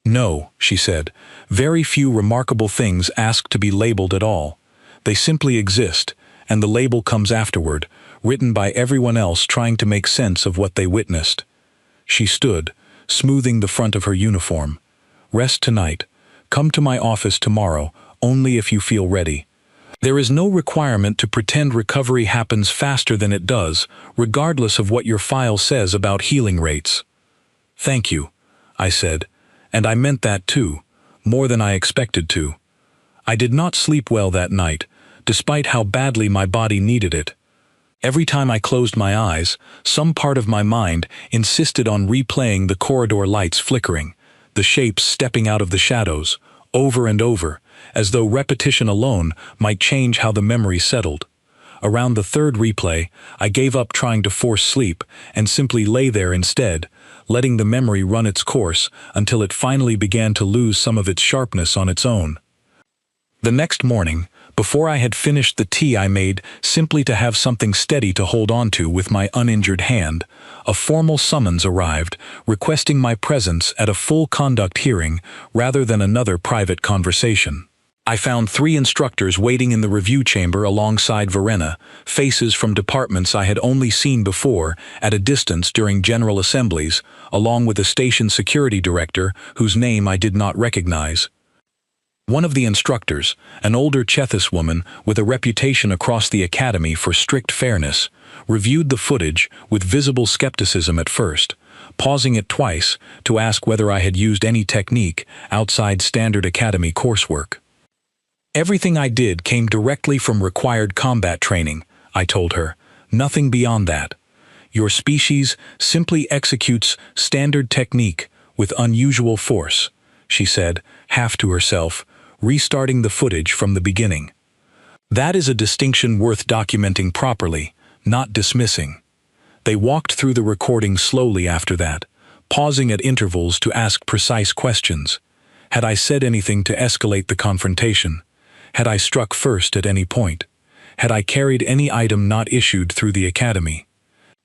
"No," she said, "very few remarkable things ask to be labeled at all. They simply exist, and the label comes afterward, written by everyone else trying to make sense of what they witnessed." She stood, smoothing the front of her uniform. "Rest tonight. Come to my office tomorrow, only if you feel ready. There is no requirement to pretend recovery happens faster than it does, regardless of what your file says about healing rates." "Thank you," I said, and I meant that too, more than I expected to. I did not sleep well that night, despite how badly my body needed it. Every time I closed my eyes, some part of my mind insisted on replaying the corridor lights flickering, the shapes stepping out of the shadows, over and over, as though repetition alone might change how the memory settled. Around the third replay, I gave up trying to force sleep and simply lay there instead, letting the memory run its course until it finally began to lose some of its sharpness on its own. The next morning, before I had finished the tea I made simply to have something steady to hold on to with my uninjured hand, a formal summons arrived, requesting my presence at a full conduct hearing rather than another private conversation. I found 3 instructors waiting in the review chamber alongside Verena, faces from departments I had only seen before at a distance during general assemblies, along with a station security director whose name I did not recognize. One of the instructors, an older Chethis woman with a reputation across the academy for strict fairness, reviewed the footage with visible skepticism at first, pausing it twice to ask whether I had used any technique outside standard academy coursework. "Everything I did came directly from required combat training," I told her, "nothing beyond that. Your species simply executes standard technique with unusual force," she said, half to herself, restarting the footage from the beginning. "That is a distinction worth documenting properly, not dismissing." They walked through the recording slowly after that, pausing at intervals to ask precise questions. Had I said anything to escalate the confrontation? Had I struck first at any point? Had I carried any item not issued through the academy?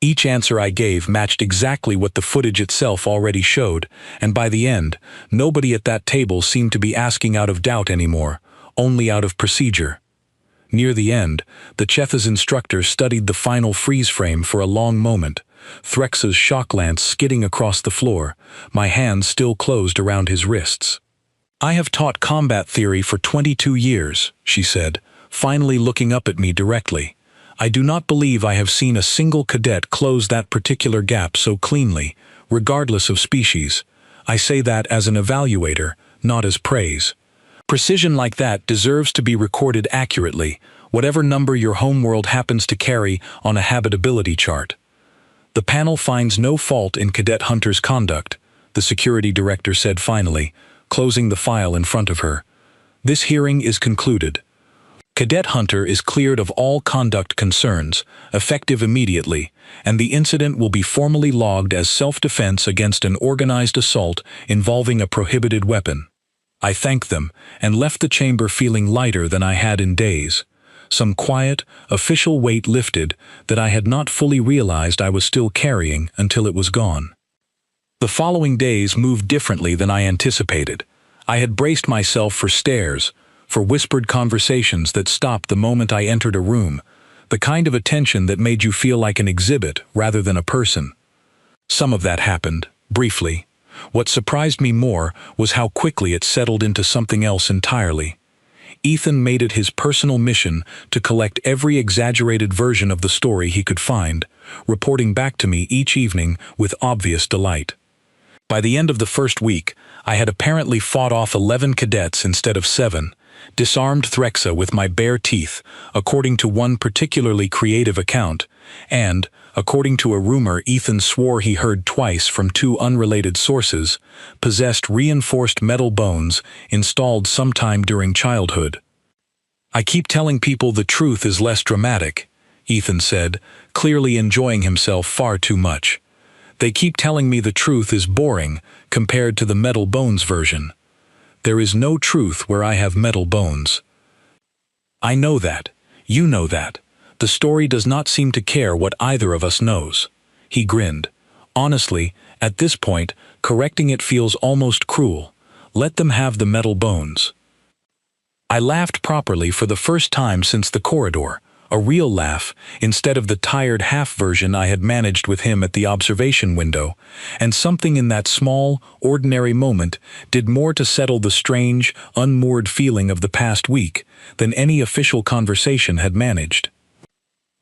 Each answer I gave matched exactly what the footage itself already showed, and by the end, nobody at that table seemed to be asking out of doubt anymore, only out of procedure. Near the end, the Chethis instructor studied the final freeze frame for a long moment, Threx's shock lance skidding across the floor, my hands still closed around his wrists. "I have taught combat theory for 22 years, she said, finally looking up at me directly. "I do not believe I have seen a single cadet close that particular gap so cleanly, regardless of species. I say that as an evaluator, not as praise. Precision like that deserves to be recorded accurately, whatever number your homeworld happens to carry on a habitability chart." "The panel finds no fault in Cadet Hunter's conduct," the security director said finally, closing the file in front of her. "This hearing is concluded. Cadet Hunter is cleared of all conduct concerns, effective immediately, and the incident will be formally logged as self-defense against an organized assault involving a prohibited weapon." I thanked them and left the chamber feeling lighter than I had in days. Some quiet, official weight lifted that I had not fully realized I was still carrying until it was gone. The following days moved differently than I anticipated. I had braced myself for stares, for whispered conversations that stopped the moment I entered a room, the kind of attention that made you feel like an exhibit rather than a person. Some of that happened, briefly, What surprised me more was how quickly it settled into something else entirely. Ethan made it his personal mission to collect every exaggerated version of the story he could find, reporting back to me each evening with obvious delight. By the end of the first week, I had apparently fought off 11 cadets instead of 7, disarmed Threxa with my bare teeth, according to one particularly creative account, and, according to a rumor Ethan swore he heard twice from 2 unrelated sources, possessed reinforced metal bones installed sometime during childhood. "I keep telling people the truth is less dramatic," Ethan said, clearly enjoying himself far too much. "They keep telling me the truth is boring compared to the metal bones version. There is no truth where I have metal bones. I know that. You know that. The story does not seem to care what either of us knows." He grinned. "Honestly, at this point, correcting it feels almost cruel. Let them have the metal bones." I laughed properly for the first time since the corridor, a real laugh, instead of the tired half version I had managed with him at the observation window, and something in that small, ordinary moment did more to settle the strange, unmoored feeling of the past week than any official conversation had managed.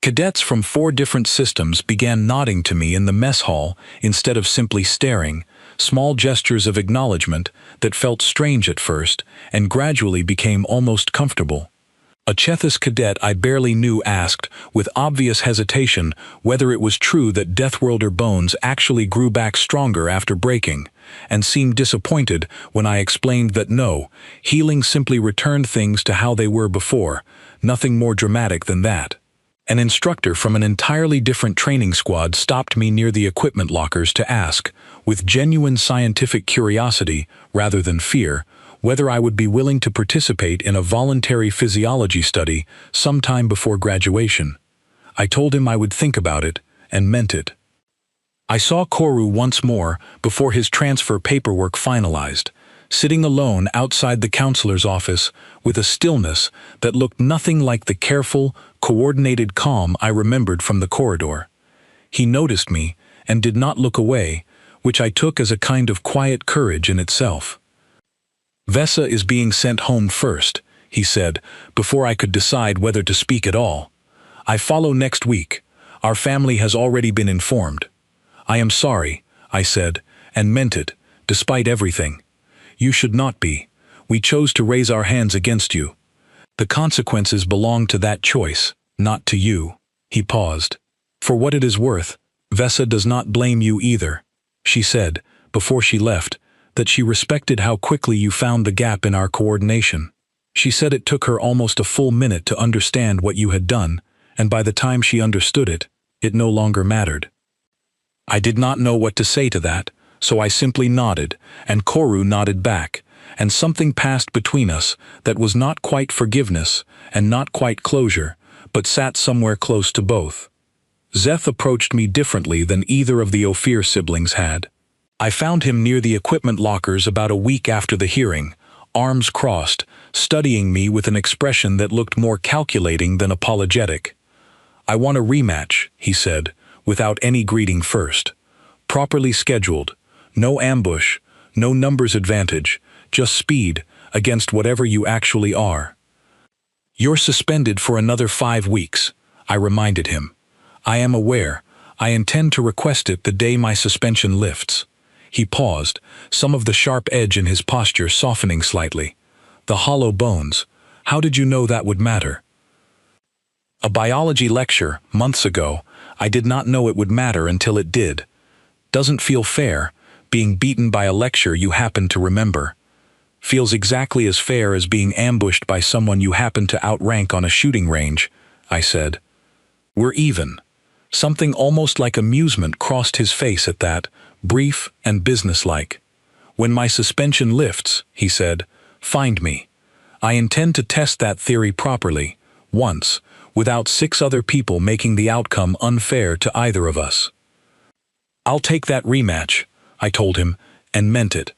Cadets from 4 different systems began nodding to me in the mess hall instead of simply staring, small gestures of acknowledgement that felt strange at first and gradually became almost comfortable. A Chethys cadet I barely knew asked, with obvious hesitation, whether it was true that Deathworlder bones actually grew back stronger after breaking, and seemed disappointed when I explained that no, healing simply returned things to how they were before, nothing more dramatic than that. An instructor from an entirely different training squad stopped me near the equipment lockers to ask, with genuine scientific curiosity rather than fear, whether I would be willing to participate in a voluntary physiology study sometime before graduation. I told him I would think about it, and meant it. I saw Koru once more before his transfer paperwork finalized, sitting alone outside the counselor's office with a stillness that looked nothing like the careful, coordinated calm I remembered from the corridor. He noticed me and did not look away, which I took as a kind of quiet courage in itself. "Vesa is being sent home first," he said, before I could decide whether to speak at all. "I follow next week. Our family has already been informed." "I am sorry," I said, and meant it, despite everything. "You should not be. We chose to raise our hands against you. The consequences belong to that choice, not to you." He paused. "For what it is worth, Vesa does not blame you either. She said, before she left, that she respected how quickly you found the gap in our coordination. She said it took her almost a full minute to understand what you had done, and by the time she understood it, it no longer mattered." I did not know what to say to that, so I simply nodded, and Koru nodded back, and something passed between us that was not quite forgiveness and not quite closure, but sat somewhere close to both. Zeth approached me differently than either of the Ophir siblings had. I found him near the equipment lockers about a week after the hearing, arms crossed, studying me with an expression that looked more calculating than apologetic. "I want a rematch," he said, without any greeting first. "Properly scheduled. No ambush, no numbers advantage, just speed against whatever you actually are." "You're suspended for another 5 weeks, I reminded him. "I am aware. I intend to request it the day my suspension lifts." He paused, some of the sharp edge in his posture softening slightly. "The hollow bones. How did you know that would matter?" "A biology lecture, months ago. I did not know it would matter until it did. Doesn't feel fair, being beaten by a lecture you happen to remember. Feels exactly as fair as being ambushed by someone you happen to outrank on a shooting range," I said. "We're even." Something almost like amusement crossed his face at that, brief and businesslike. "When my suspension lifts," he said, "find me. I intend to test that theory properly, once, without 6 other people making the outcome unfair to either of us." "I'll take that rematch," I told him, and meant it.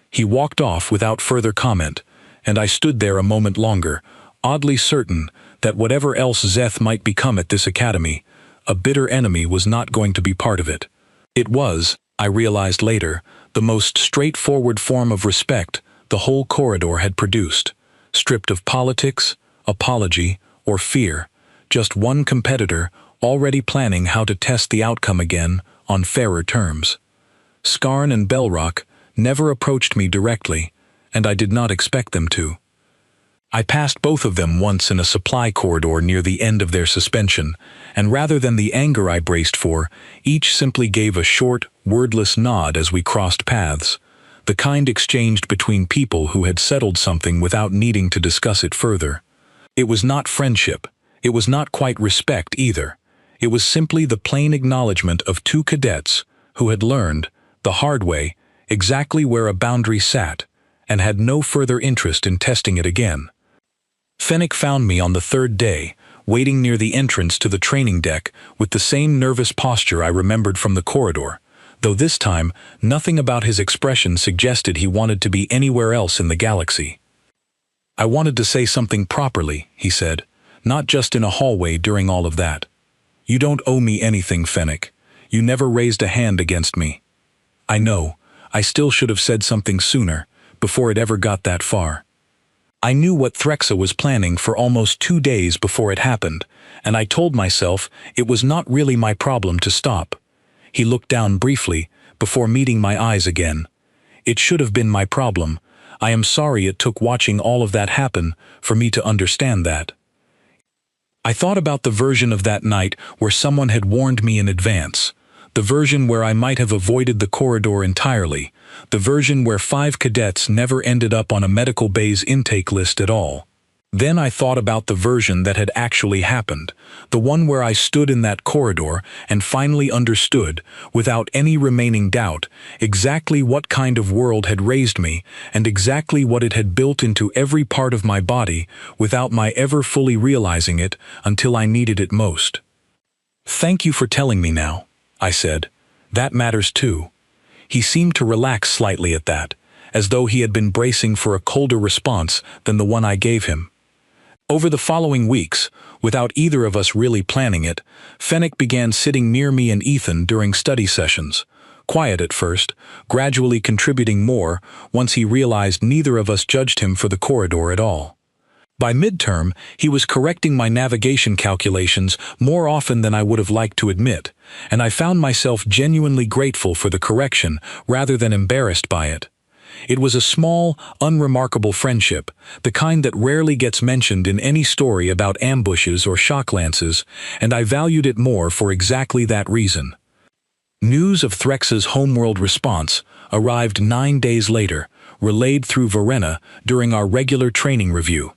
He walked off without further comment, and I stood there a moment longer, oddly certain that whatever else Zeth might become at this academy, a bitter enemy was not going to be part of it. It was, I realized later, the most straightforward form of respect the whole corridor had produced, stripped of politics, apology, or fear, just one competitor already planning how to test the outcome again on fairer terms. Skarn and Belrock never approached me directly, and I did not expect them to. I passed both of them once in a supply corridor near the end of their suspension, and rather than the anger I braced for, each simply gave a short, wordless nod as we crossed paths, the kind exchanged between people who had settled something without needing to discuss it further. It was not friendship. It was not quite respect either. It was simply the plain acknowledgement of two cadets who had learned, the hard way, exactly where a boundary sat, and had no further interest in testing it again. Fennec found me on the third day, waiting near the entrance to the training deck with the same nervous posture I remembered from the corridor, though this time nothing about his expression suggested he wanted to be anywhere else in the galaxy. "I wanted to say something properly," he said, "not just in a hallway during all of that. You don't owe me anything, Fennec. You never raised a hand against me. I know, I still should have said something sooner, before it ever got that far. I knew what Threxa was planning for almost 2 days before it happened, and I told myself it was not really my problem to stop." He looked down briefly, before meeting my eyes again. "It should have been my problem. I am sorry it took watching all of that happen for me to understand that." I thought about the version of that night where someone had warned me in advance, the version where I might have avoided the corridor entirely, the version where 5 cadets never ended up on a medical bay's intake list at all. Then I thought about the version that had actually happened, the one where I stood in that corridor and finally understood, without any remaining doubt, exactly what kind of world had raised me and exactly what it had built into every part of my body without my ever fully realizing it until I needed it most. "Thank you for telling me now," I said. "That matters too." He seemed to relax slightly at that, as though he had been bracing for a colder response than the one I gave him. Over the following weeks, without either of us really planning it, Fennec began sitting near me and Ethan during study sessions, quiet at first, gradually contributing more once he realized neither of us judged him for the corridor at all. By midterm, he was correcting my navigation calculations more often than I would have liked to admit, and I found myself genuinely grateful for the correction rather than embarrassed by it. It was a small, unremarkable friendship, the kind that rarely gets mentioned in any story about ambushes or shock lances, and I valued it more for exactly that reason. News of Threxa's homeworld response arrived 9 days later, relayed through Verena during our regular training review.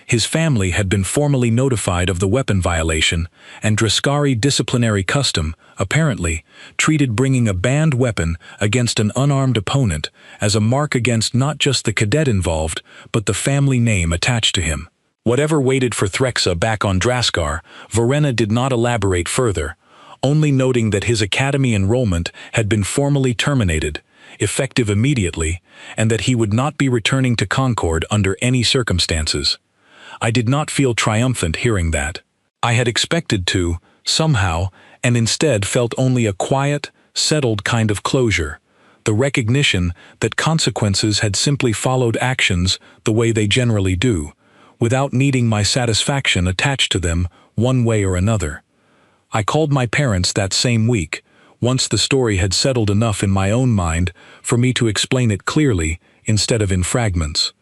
His family had been formally notified of the weapon violation, and Draskari disciplinary custom, apparently, treated bringing a banned weapon against an unarmed opponent as a mark against not just the cadet involved, but the family name attached to him. Whatever waited for Threxa back on Draskar, Verena did not elaborate further, only noting that his academy enrollment had been formally terminated, effective immediately, and that he would not be returning to Concord under any circumstances. I did not feel triumphant hearing that. I had expected to, somehow, and instead felt only a quiet, settled kind of closure, the recognition that consequences had simply followed actions the way they generally do, without needing my satisfaction attached to them one way or another. I called my parents that same week, once the story had settled enough in my own mind for me to explain it clearly instead of in fragments.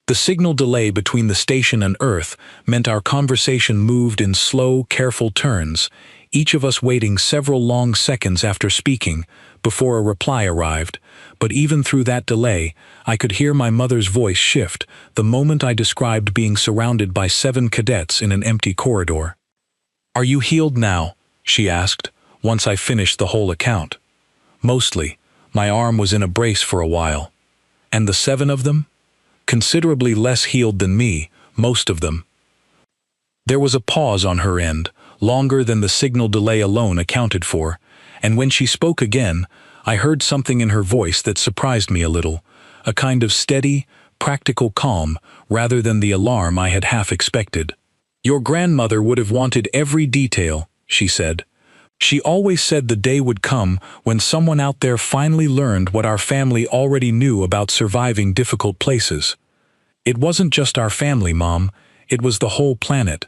The signal delay between the station and Earth meant our conversation moved in slow, careful turns, each of us waiting several long seconds after speaking before a reply arrived, but even through that delay, I could hear my mother's voice shift the moment I described being surrounded by 7 cadets in an empty corridor. "Are you healed now?" she asked, once I finished the whole account. "Mostly. My arm was in a brace for a while." "And the 7 of them?" "Considerably less healed than me, most of them." There was a pause on her end, longer than the signal delay alone accounted for, and when she spoke again, I heard something in her voice that surprised me a little, a kind of steady, practical calm rather than the alarm I had half expected. "Your grandmother would have wanted every detail," she said. She always said the day would come when someone out there finally learned what our family already knew about surviving difficult places. It wasn't just our family, Mom, it was the whole planet.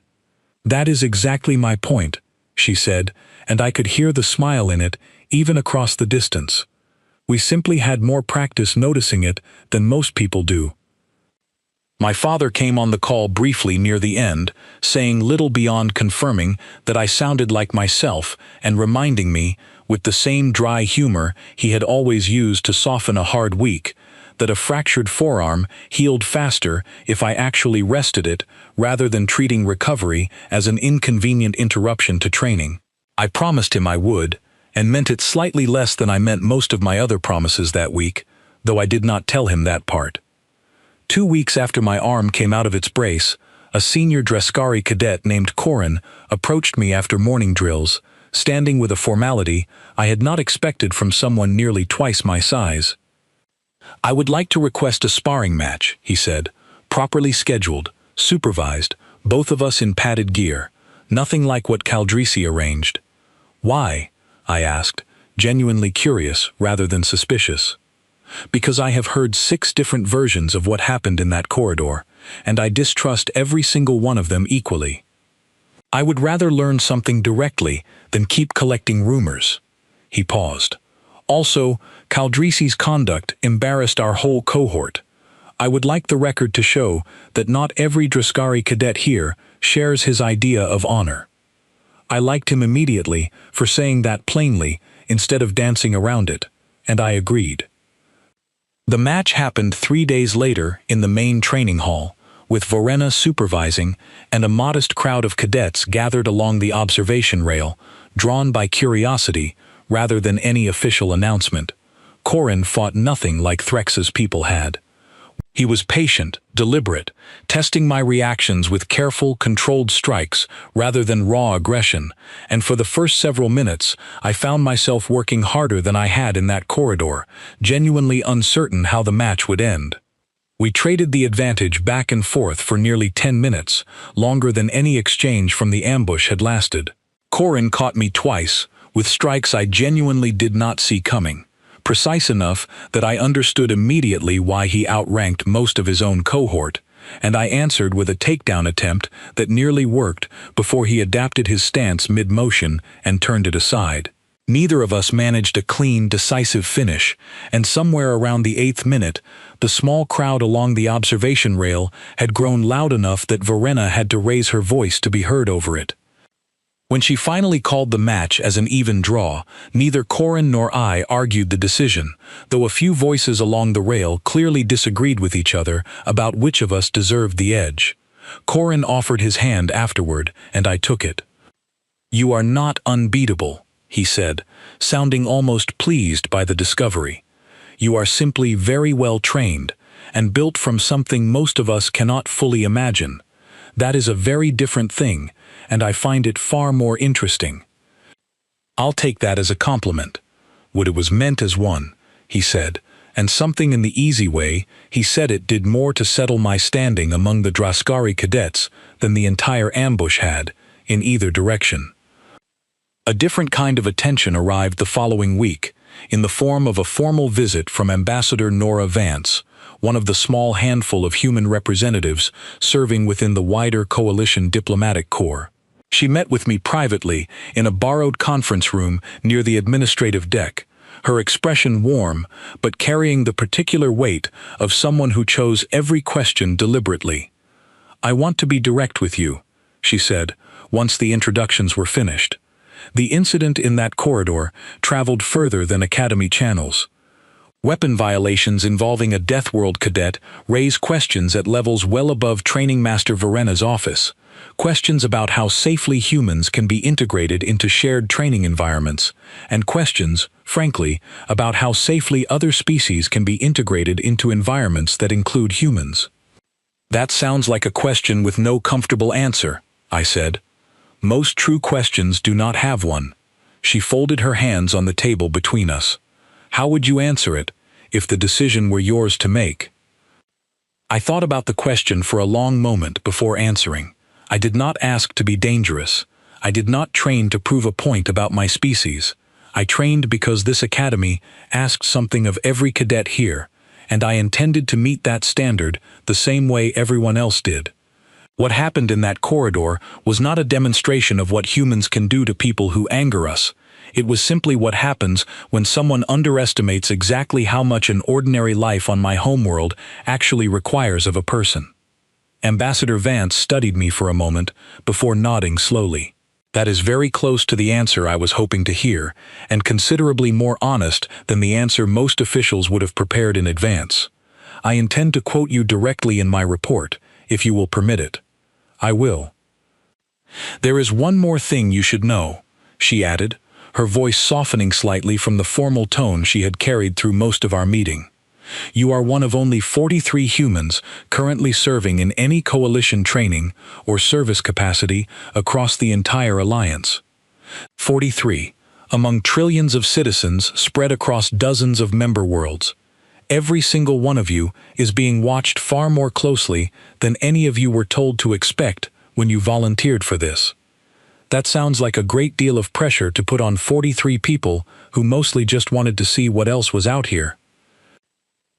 That is exactly my point, she said, and I could hear the smile in it, even across the distance. We simply had more practice noticing it than most people do. My father came on the call briefly near the end, saying little beyond confirming that I sounded like myself and reminding me, with the same dry humor he had always used to soften a hard week, that a fractured forearm healed faster if I actually rested it rather than treating recovery as an inconvenient interruption to training. I promised him I would, and meant it slightly less than I meant most of my other promises that week, though I did not tell him that part. 2 weeks after my arm came out of its brace, a senior Dreskari cadet named Corin approached me after morning drills, standing with a formality I had not expected from someone nearly twice my size. "I would like to request a sparring match," he said, "properly scheduled, supervised, both of us in padded gear, nothing like what Caldrisi arranged." "Why?" I asked, genuinely curious rather than suspicious. "Because I have heard 6 different versions of what happened in that corridor, and I distrust every single one of them equally. I would rather learn something directly than keep collecting rumors." He paused. "Also, Caldrisi's conduct embarrassed our whole cohort. I would like the record to show that not every Dreskari cadet here shares his idea of honor." I liked him immediately for saying that plainly instead of dancing around it, and I agreed. The match happened 3 days later in the main training hall, with Verena supervising and a modest crowd of cadets gathered along the observation rail, drawn by curiosity rather than any official announcement. Corin fought nothing like Threx's people had. He was patient, deliberate, testing my reactions with careful, controlled strikes rather than raw aggression, and for the first several minutes I found myself working harder than I had in that corridor, genuinely uncertain how the match would end. We traded the advantage back and forth for nearly 10 minutes, longer than any exchange from the ambush had lasted. Corin caught me twice, with strikes I genuinely did not see coming, precise enough that I understood immediately why he outranked most of his own cohort, and I answered with a takedown attempt that nearly worked before he adapted his stance mid-motion and turned it aside. Neither of us managed a clean, decisive finish, and somewhere around the 8th minute, the small crowd along the observation rail had grown loud enough that Verena had to raise her voice to be heard over it. When she finally called the match as an even draw, neither Corin nor I argued the decision, though a few voices along the rail clearly disagreed with each other about which of us deserved the edge. Corin offered his hand afterward, and I took it. "You are not unbeatable," he said, sounding almost pleased by the discovery. "You are simply very well trained, and built from something most of us cannot fully imagine. That is a very different thing, and I find it far more interesting." "I'll take that as a compliment. What it was meant as one," he said, and something in the easy way he said it did more to settle my standing among the Dreskari cadets than the entire ambush had, in either direction. A different kind of attention arrived the following week, in the form of a formal visit from Ambassador Nora Vance, one of the small handful of human representatives serving within the wider coalition diplomatic corps. She met with me privately in a borrowed conference room near the administrative deck, her expression warm, but carrying the particular weight of someone who chose every question deliberately. "I want to be direct with you," she said, once the introductions were finished. "The incident in that corridor traveled further than Academy channels. Weapon violations involving a Deathworld cadet raise questions at levels well above Training Master Verena's office. Questions about how safely humans can be integrated into shared training environments, and questions, frankly, about how safely other species can be integrated into environments that include humans." "That sounds like a question with no comfortable answer," I said. "Most true questions do not have one." She folded her hands on the table between us. "How would you answer it, if the decision were yours to make?" I thought about the question for a long moment before answering. I did not ask to be dangerous. I did not train to prove a point about my species. I trained because this academy asked something of every cadet here, and I intended to meet that standard the same way everyone else did. What happened in that corridor was not a demonstration of what humans can do to people who anger us. It was simply what happens when someone underestimates exactly how much an ordinary life on my homeworld actually requires of a person. Ambassador Vance studied me for a moment before nodding slowly. That is very close to the answer I was hoping to hear, and considerably more honest than the answer most officials would have prepared in advance. I intend to quote you directly in my report, if you will permit it. I will. There is one more thing you should know, she added, her voice softening slightly from the formal tone she had carried through most of our meeting. You are one of only 43 humans currently serving in any coalition training or service capacity across the entire alliance. 43, among trillions of citizens spread across dozens of member worlds. Every single one of you is being watched far more closely than any of you were told to expect when you volunteered for this. That sounds like a great deal of pressure to put on 43 people who mostly just wanted to see what else was out here.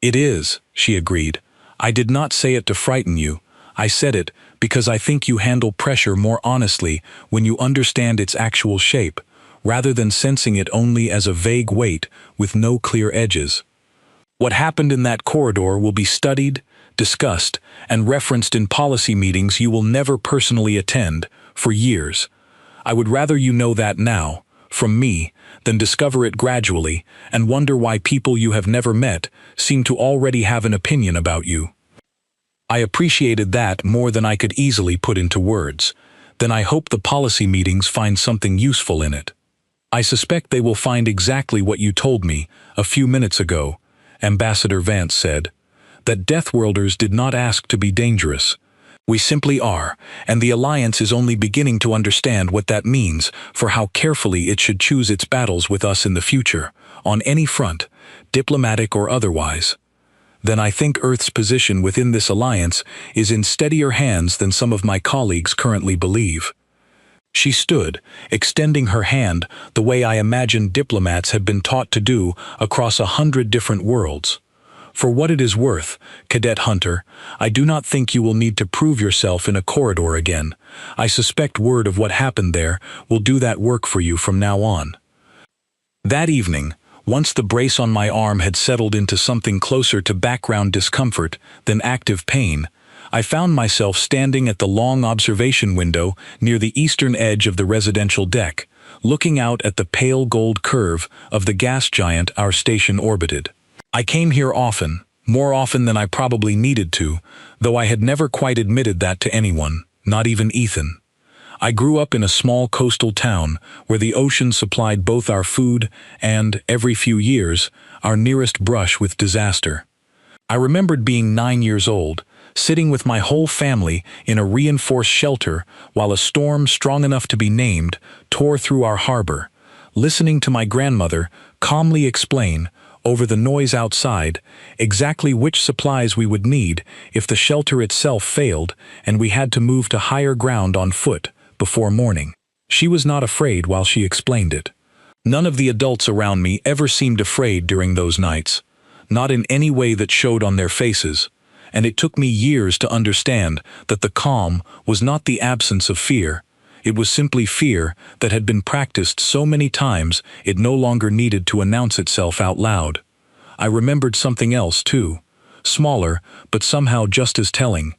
It is, she agreed. I did not say it to frighten you. I said it because I think you handle pressure more honestly when you understand its actual shape, rather than sensing it only as a vague weight with no clear edges. What happened in that corridor will be studied, discussed, and referenced in policy meetings you will never personally attend for years. I would rather you know that now, from me, than discover it gradually and wonder why people you have never met seem to already have an opinion about you. I appreciated that more than I could easily put into words. Then I hope the policy meetings find something useful in it. I suspect they will find exactly what you told me a few minutes ago, Ambassador Vance said, that Deathworlders did not ask to be dangerous. We simply are, and the Alliance is only beginning to understand what that means for how carefully it should choose its battles with us in the future, on any front, diplomatic or otherwise. Then I think Earth's position within this alliance is in steadier hands than some of my colleagues currently believe. She stood, extending her hand the way I imagine diplomats have been taught to do across 100 different worlds. For what it is worth, Cadet Hunter, I do not think you will need to prove yourself in a corridor again. I suspect word of what happened there will do that work for you from now on. That evening, once the brace on my arm had settled into something closer to background discomfort than active pain, I found myself standing at the long observation window near the eastern edge of the residential deck, looking out at the pale gold curve of the gas giant our station orbited. I came here often, more often than I probably needed to, though I had never quite admitted that to anyone, not even Ethan. I grew up in a small coastal town where the ocean supplied both our food and, every few years, our nearest brush with disaster. I remembered being 9 years old, sitting with my whole family in a reinforced shelter while a storm strong enough to be named tore through our harbor, listening to my grandmother calmly explain, over the noise outside, exactly which supplies we would need if the shelter itself failed and we had to move to higher ground on foot before morning. She was not afraid while she explained it. None of the adults around me ever seemed afraid during those nights, not in any way that showed on their faces, and it took me years to understand that the calm was not the absence of fear. It was simply fear that had been practiced so many times it no longer needed to announce itself out loud. I remembered something else too, smaller but somehow just as telling.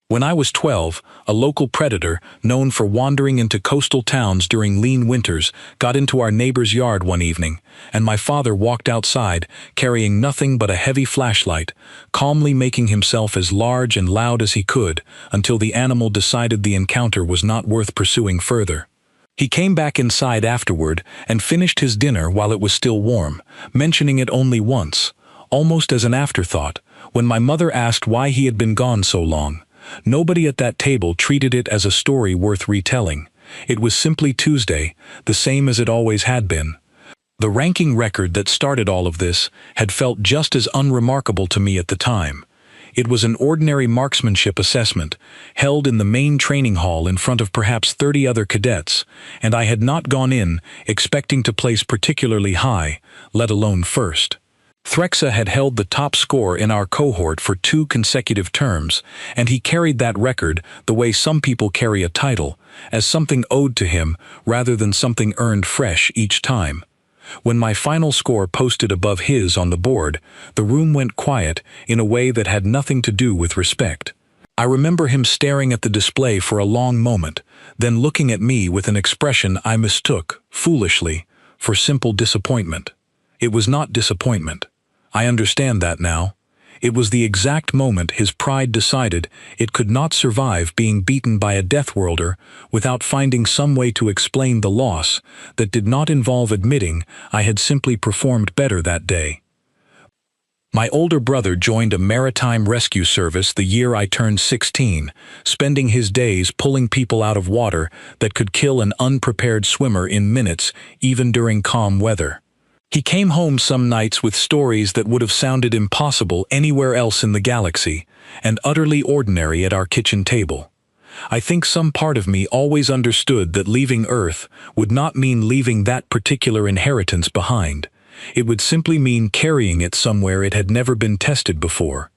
When I was 12, a local predator, known for wandering into coastal towns during lean winters, got into our neighbor's yard one evening, and my father walked outside, carrying nothing but a heavy flashlight, calmly making himself as large and loud as he could, until the animal decided the encounter was not worth pursuing further. He came back inside afterward and finished his dinner while it was still warm, mentioning it only once, almost as an afterthought, when my mother asked why he had been gone so long. Nobody at that table treated it as a story worth retelling. It was simply Tuesday, the same as it always had been. The ranking record that started all of this had felt just as unremarkable to me at the time. It was an ordinary marksmanship assessment, held in the main training hall in front of perhaps 30 other cadets, and I had not gone in expecting to place particularly high, let alone first. Threxa had held the top score in our cohort for 2 consecutive terms, and he carried that record the way some people carry a title, as something owed to him rather than something earned fresh each time. When my final score posted above his on the board, the room went quiet in a way that had nothing to do with respect. I remember him staring at the display for a long moment, then looking at me with an expression I mistook, foolishly, for simple disappointment. It was not disappointment. I understand that now. It was the exact moment his pride decided it could not survive being beaten by a Deathworlder without finding some way to explain the loss that did not involve admitting I had simply performed better that day. My older brother joined a maritime rescue service the year I turned 16, spending his days pulling people out of water that could kill an unprepared swimmer in minutes, even during calm weather. He came home some nights with stories that would have sounded impossible anywhere else in the galaxy, and utterly ordinary at our kitchen table. I think some part of me always understood that leaving Earth would not mean leaving that particular inheritance behind. It would simply mean carrying it somewhere it had never been tested before.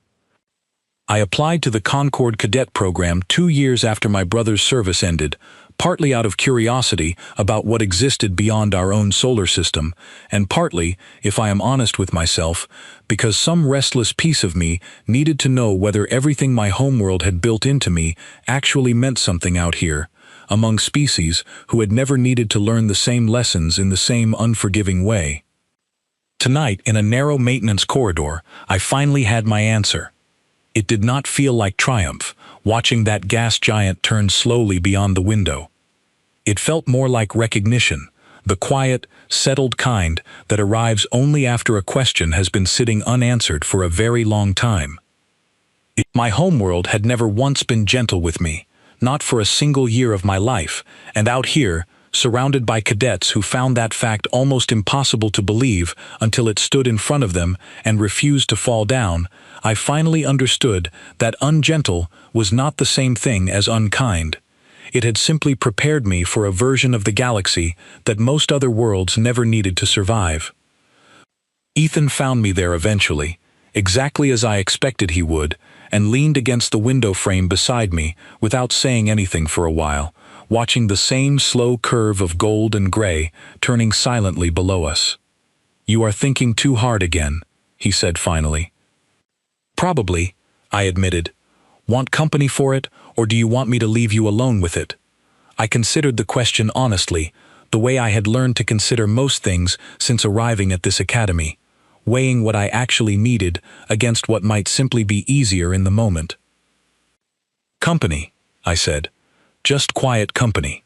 I applied to the Concord Cadet program 2 years after my brother's service ended, partly out of curiosity about what existed beyond our own solar system, and partly, if I am honest with myself, because some restless piece of me needed to know whether everything my homeworld had built into me actually meant something out here, among species who had never needed to learn the same lessons in the same unforgiving way. Tonight, in a narrow maintenance corridor, I finally had my answer. It did not feel like triumph, watching that gas giant turn slowly beyond the window. It felt more like recognition, the quiet, settled kind that arrives only after a question has been sitting unanswered for a very long time. My homeworld had never once been gentle with me, not for a single year of my life, and out here, surrounded by cadets who found that fact almost impossible to believe until it stood in front of them and refused to fall down, I finally understood that ungentle was not the same thing as unkind. It had simply prepared me for a version of the galaxy that most other worlds never needed to survive. Ethan found me there eventually, exactly as I expected he would, and leaned against the window frame beside me without saying anything for a while, watching the same slow curve of gold and gray turning silently below us. "You are thinking too hard again," he said finally. "Probably," I admitted. "Want company for it, or do you want me to leave you alone with it?" I considered the question honestly, the way I had learned to consider most things since arriving at this academy, weighing what I actually needed against what might simply be easier in the moment. "Company," I said. "Just quiet company."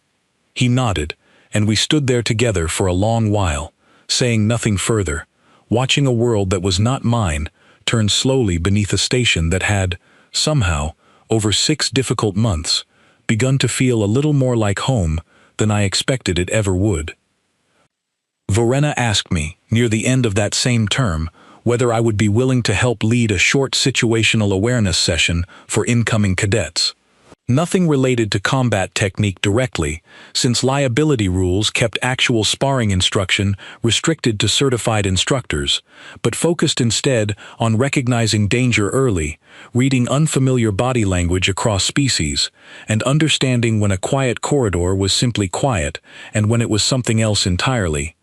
He nodded, and we stood there together for a long while, saying nothing further, watching a world that was not mine turn slowly beneath a station that had, somehow, over 6 difficult months, begun to feel a little more like home than I expected it ever would. Verena asked me, near the end of that same term, whether I would be willing to help lead a short situational awareness session for incoming cadets. Nothing related to combat technique directly, since liability rules kept actual sparring instruction restricted to certified instructors, but focused instead on recognizing danger early, reading unfamiliar body language across species, and understanding when a quiet corridor was simply quiet and when it was something else entirely.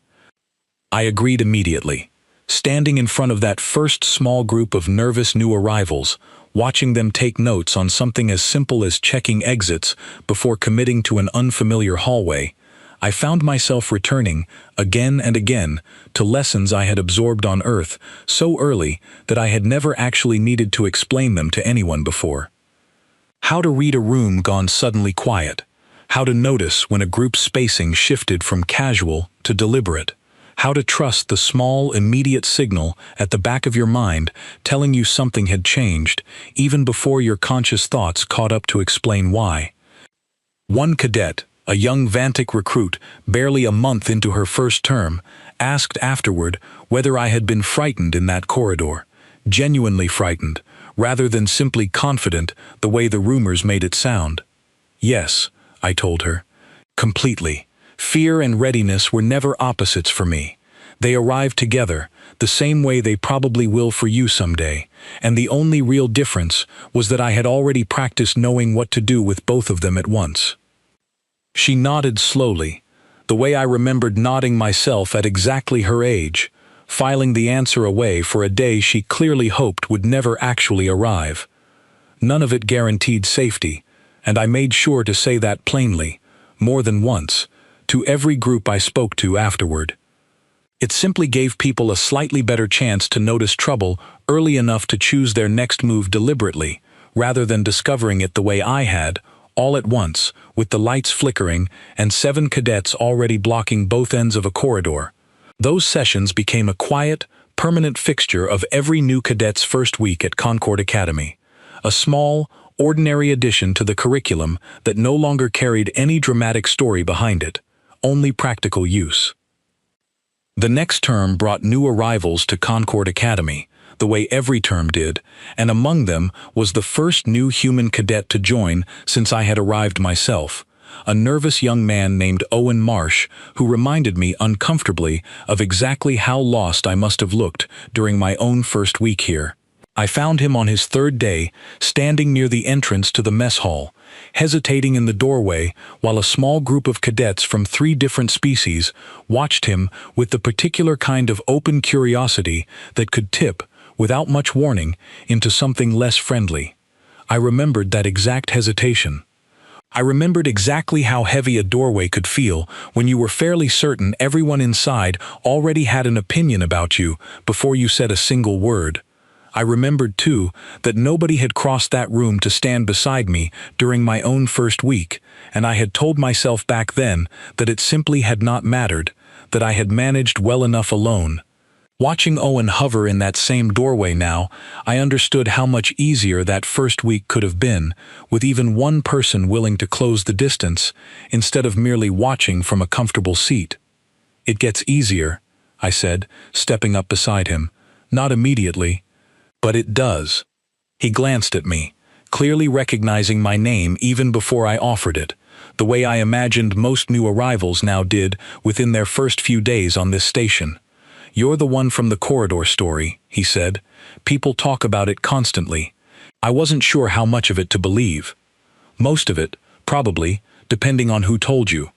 I agreed immediately, standing in front of that first small group of nervous new arrivals, watching them take notes on something as simple as checking exits before committing to an unfamiliar hallway. I found myself returning, again and again, to lessons I had absorbed on Earth so early that I had never actually needed to explain them to anyone before. How to read a room gone suddenly quiet. How to notice when a group's spacing shifted from casual to deliberate. How to trust the small, immediate signal at the back of your mind telling you something had changed, even before your conscious thoughts caught up to explain why. One cadet, a young Vantic recruit, barely a month into her first term, asked afterward whether I had been frightened in that corridor, genuinely frightened, rather than simply confident the way the rumors made it sound. Yes, I told her. Completely. Fear and readiness were never opposites for me. They arrived together, the same way they probably will for you someday, and the only real difference was that I had already practiced knowing what to do with both of them at once. She nodded slowly, the way I remembered nodding myself at exactly her age, filing the answer away for a day she clearly hoped would never actually arrive. None of it guaranteed safety, and I made sure to say that plainly, more than once, to every group I spoke to afterward. It simply gave people a slightly better chance to notice trouble early enough to choose their next move deliberately, rather than discovering it the way I had, all at once, with the lights flickering and 7 cadets already blocking both ends of a corridor. Those sessions became a quiet, permanent fixture of every new cadet's first week at Concord Academy. A small, ordinary addition to the curriculum that no longer carried any dramatic story behind it, only practical use. The next term brought new arrivals to Concord Academy, the way every term did, and among them was the first new human cadet to join since I had arrived myself, a nervous young man named Owen Marsh who reminded me uncomfortably of exactly how lost I must have looked during my own first week here. I found him on his 3rd day, standing near the entrance to the mess hall, hesitating in the doorway while a small group of cadets from 3 different species watched him with the particular kind of open curiosity that could tip, without much warning, into something less friendly. I remembered that exact hesitation. I remembered exactly how heavy a doorway could feel when you were fairly certain everyone inside already had an opinion about you before you said a single word. I remembered, too, that nobody had crossed that room to stand beside me during my own first week, and I had told myself back then that it simply had not mattered, that I had managed well enough alone. Watching Owen hover in that same doorway now, I understood how much easier that first week could have been, with even one person willing to close the distance, instead of merely watching from a comfortable seat. "It gets easier," I said, stepping up beside him. "Not immediately. But it does." He glanced at me, clearly recognizing my name even before I offered it, the way I imagined most new arrivals now did within their first few days on this station. "You're the one from the corridor story," he said. "People talk about it constantly." I wasn't sure how much of it to believe. "Most of it, probably, depending on who told you."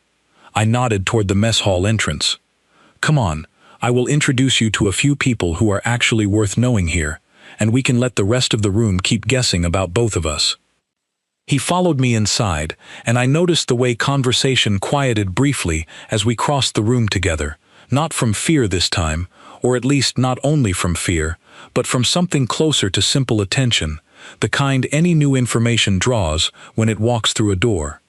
I nodded toward the mess hall entrance. "Come on, I will introduce you to a few people who are actually worth knowing here, and we can let the rest of the room keep guessing about both of us." He followed me inside, and I noticed the way conversation quieted briefly as we crossed the room together, not from fear this time, or at least not only from fear, but from something closer to simple attention, the kind any new information draws when it walks through a door.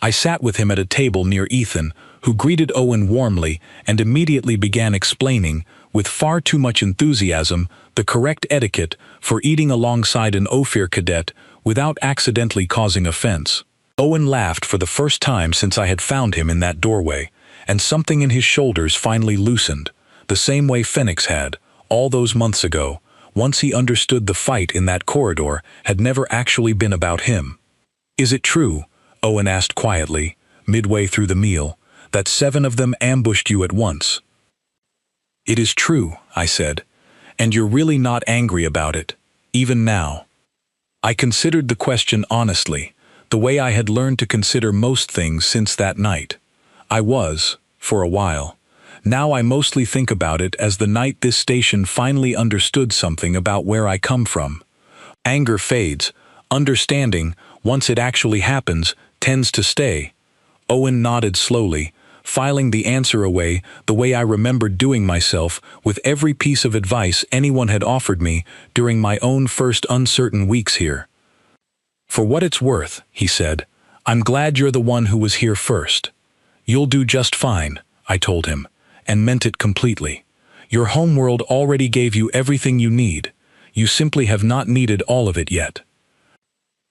I sat with him at a table near Ethan, who greeted Owen warmly and immediately began explaining, with far too much enthusiasm, the correct etiquette for eating alongside an Ophir cadet without accidentally causing offense. Owen laughed for the first time since I had found him in that doorway, and something in his shoulders finally loosened, the same way Phoenix had, all those months ago, once he understood the fight in that corridor had never actually been about him. "Is it true," Owen asked quietly, midway through the meal, "that 7 of them ambushed you at once?" "It is true," I said, "and you're really not angry about it, even now." I considered the question honestly, the way I had learned to consider most things since that night. I was, for a while. Now I mostly think about it as the night this station finally understood something about where I come from. Anger fades. Understanding, once it actually happens, tends to stay. Owen nodded slowly, filing the answer away the way I remembered doing myself with every piece of advice anyone had offered me during my own first uncertain weeks here. "For what it's worth," he said, "I'm glad you're the one who was here first." "You'll do just fine," I told him, and meant it completely. "Your homeworld already gave you everything you need. You simply have not needed all of it yet."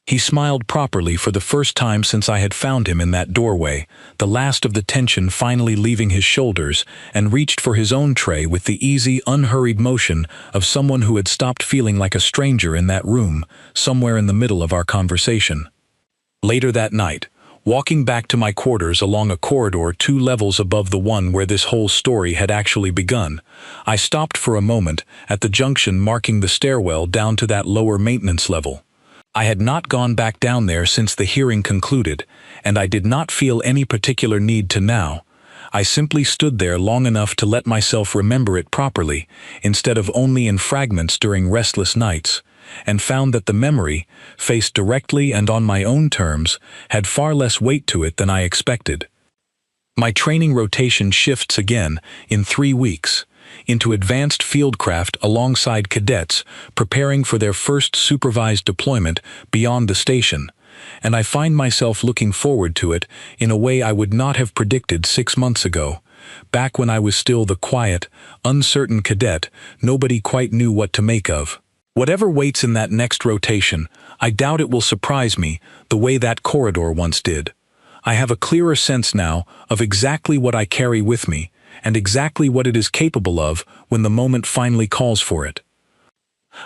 He smiled properly for the first time since I had found him in that doorway, the last of the tension finally leaving his shoulders, and reached for his own tray with the easy, unhurried motion of someone who had stopped feeling like a stranger in that room, somewhere in the middle of our conversation. Later that night, walking back to my quarters along a corridor 2 levels above the one where this whole story had actually begun, I stopped for a moment at the junction marking the stairwell down to that lower maintenance level. I had not gone back down there since the hearing concluded, and I did not feel any particular need to now. I simply stood there long enough to let myself remember it properly, instead of only in fragments during restless nights, and found that the memory, faced directly and on my own terms, had far less weight to it than I expected. My training rotation shifts again, in 3 weeks, into advanced fieldcraft alongside cadets preparing for their first supervised deployment beyond the station, and I find myself looking forward to it in a way I would not have predicted 6 months ago, back when I was still the quiet, uncertain cadet nobody quite knew what to make of. Whatever waits in that next rotation, I doubt it will surprise me the way that corridor once did. I have a clearer sense now of exactly what I carry with me, and exactly what it is capable of when the moment finally calls for it.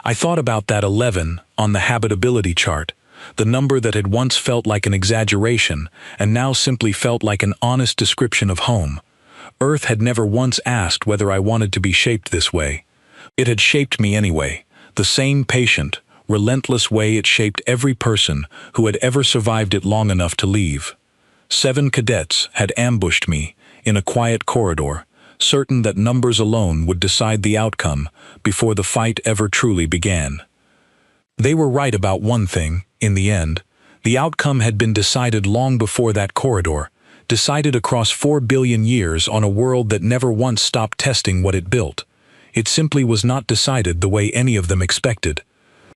I thought about that 11 on the habitability chart, the number that had once felt like an exaggeration and now simply felt like an honest description of home. Earth had never once asked whether I wanted to be shaped this way. It had shaped me anyway, the same patient, relentless way it shaped every person who had ever survived it long enough to leave. 7 cadets had ambushed me in a quiet corridor, certain that numbers alone would decide the outcome before the fight ever truly began. They were right about one thing, in the end. The outcome had been decided long before that corridor, decided across 4 billion years on a world that never once stopped testing what it built. It simply was not decided the way any of them expected.